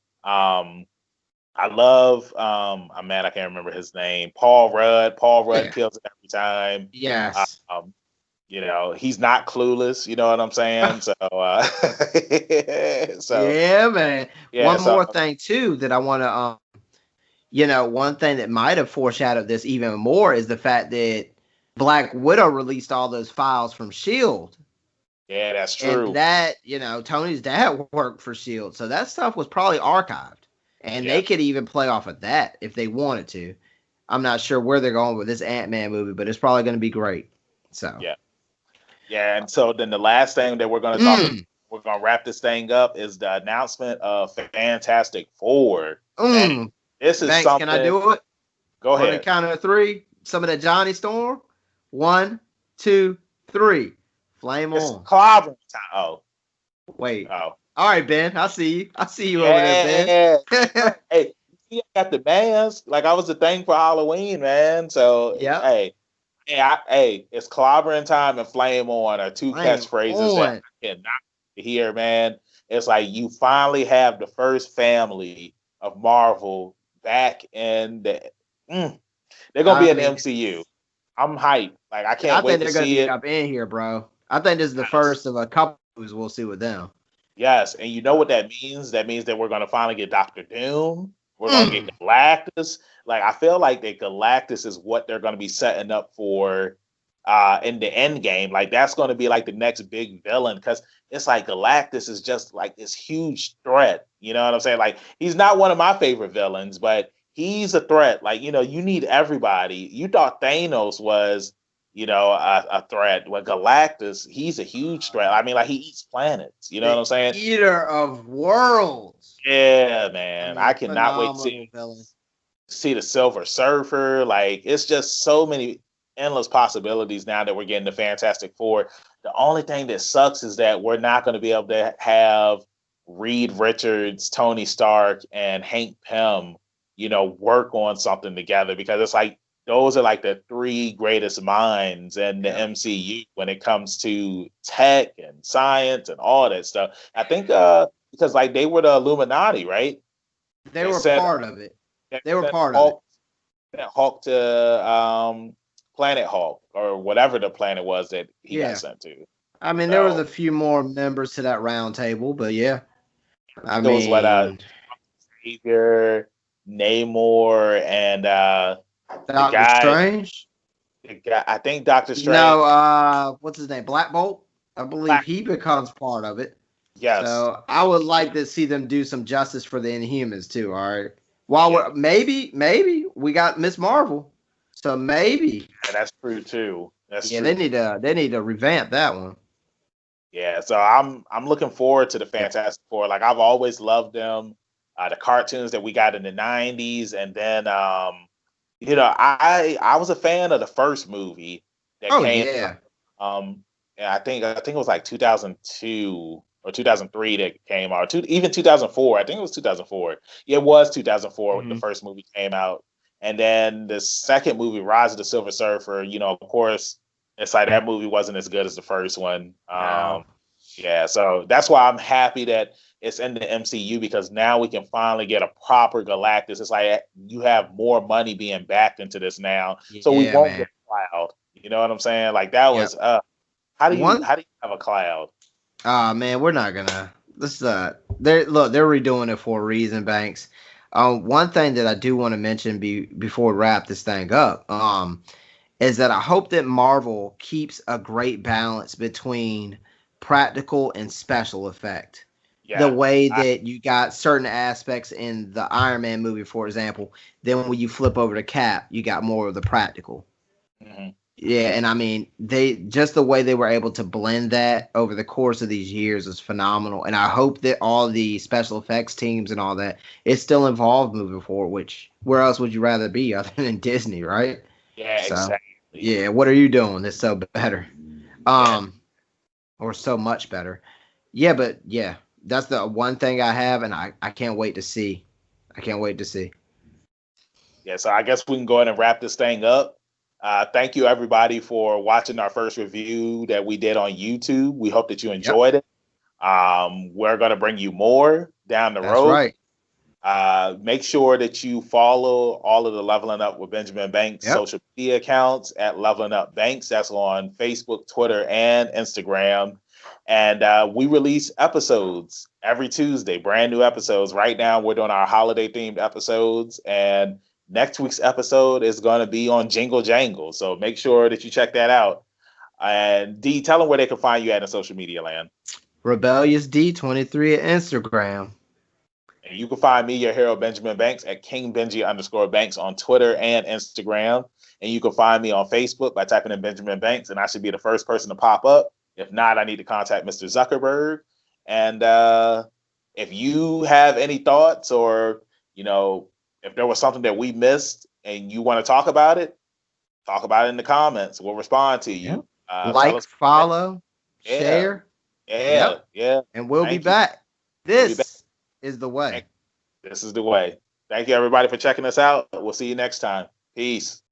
I love man, I can't remember his name. Paul Rudd. Paul Rudd Yeah. kills it every time. Yes. Um, he's not clueless. You know what I'm saying? So, so Yeah, man. yeah. One So more thing too that I want to one thing that might have foreshadowed this even more is the fact that Black Widow released all those files from Shield. yeah, that's And true. that, Tony's dad worked for Shield. So that stuff was probably archived. And Yeah, they could even play off of that if they wanted to. I'm not sure where they're going with this Ant-Man movie, but it's probably going to be great. So, yeah, yeah. And so then the last thing that we're going to talk about, mm, we're going to wrap this thing up, is the announcement of Fantastic Four. Man, mm. this is Banks, can I something. do it? Go On the ahead. count of three, some of the Johnny Storm. 1, 2, 3. Flame It's on. clobbering time. Oh, Wait. oh. All right, Ben. I see you. I see you over there, Ben. Yeah. Hey, you see, I got the mask. Like I was the thing for Halloween, man. So Yep. hey, it's clobbering time and flame on are two Flame catchphrases that on. I cannot hear, man. It's like you finally have the first family of Marvel back in they're gonna I be in the mean, MCU. I'm hyped. Like I I can't think wait to they're going to see be it. up in here, bro. I think this is the Yes. first of a couple movies we'll see with them. Yes, and you know what that means? That means that we're gonna finally get Doctor Doom. We're gonna get Mm. Galactus. Like I feel like that Galactus is what they're gonna be setting up for in the end game. Like that's gonna be like the next big villain because it's like Galactus is just like this huge threat. You know what I'm saying? Like he's not one of my favorite villains, but he's a threat. Like, you need everybody. You thought Thanos was a threat. Well, Galactus, he's a huge threat. I mean, like he eats planets. You know what The I'm saying? Eater of Worlds. Yeah, I man. I mean, cannot wait to phenomenal see villain. see the Silver Surfer. Like it's just so many endless possibilities now that we're getting the Fantastic Four. The only thing that sucks is that we're not going to be able to have Reed Richards, Tony Stark, and Hank Pym, work on something together because it's like those are like the three greatest minds in the Yeah. MCU when it comes to tech and science and all that stuff. I think because like they were the Illuminati, right? They They were said part of it. that They were sent part of it. Hulk to Planet Hulk or whatever the planet was that he got Yeah. sent to. I mean, there was So a few more members to that round table, but yeah. I it was what mean, Xavier, Namor, and the Doctor guy, Strange. I think Doctor Strange. What's his name? Black Bolt. I believe Black, he becomes part of it. yes, So I would like to see them do some justice for the Inhumans too. All right. While yeah, we're maybe we got Miss Marvel, so maybe that's true too. That's yeah true. they need to revamp that one. Yeah, so I'm looking forward to the Yeah. Fantastic Four. Like I've always loved them, the cartoons that we got in the '90s, and then I was a fan of the first movie that Oh came. yeah. And I think it was like 2002 or 2003 that came out. Even 2004. I think it was 2004. Yeah, it was 2004 when the Hmm. first movie came out, and then the second movie, Rise of the Silver Surfer. Of course, it's like that movie wasn't as good as the first one. No. Yeah, so that's why I'm happy that it's in the MCU because now we can finally get a proper Galactus. It's like you have more money being backed into this now, so we Yeah, won't man. get Cloud. You know what I'm saying? Like that Yep. was how do you One. how do you have a Cloud? Man, we're not gonna. Let's they're redoing it for a reason, Banks. One thing that I do want to mention before we wrap this thing up, is that I hope that Marvel keeps a great balance between practical and special effect. The Yeah. way I, that you got certain aspects in the Iron Man movie, for example, then when you flip over to Cap, you got more of the practical. mhm. Yeah, and I mean, they just the way they were able to blend that over the course of these years is phenomenal. And I hope that all the special effects teams and all that is still involved moving forward. Which where else would you rather be other than Disney, right? Yeah, So, exactly. yeah, what are you doing that's so better? Yeah. Or so much better. Yeah, but yeah, that's the one thing I have, and I can't wait to see. I can't wait to see. Yeah, so I guess we can go ahead and wrap this thing up. Thank you, everybody, for watching our first review that we did on YouTube. We hope that you Yep, enjoyed it. We're going to bring you more down the that's road. right. Make sure that you follow all of the Leveling Up with Benjamin Banks Yep. social media accounts at Leveling Up Banks. That's on Facebook, Twitter, and Instagram. And we release episodes every Tuesday, brand new episodes. Right now, we're doing our holiday themed episodes. And next week's episode is going to be on Jingle Jangle. So make sure that you check that out. And D, tell them where they can find you at in social media land. Rebellious D 23 at Instagram. And you can find me, your hero, Benjamin Banks, at KingBenji_Banks on Twitter and Instagram. And you can find me on Facebook by typing in Benjamin Banks, and I should be the first person to pop up. If not, I need to contact Mr. Zuckerberg. And if you have any thoughts, or if there was something that we missed and you want to talk about it in the comments. We'll respond to Yep. you. Tell Like, us what you think. follow, Yeah, share. yeah, Yep. yeah. And we'll be Thank you. back. We'll be back. This is the way. This is the way. Thank you, everybody, for checking us out. We'll see you next time. Peace.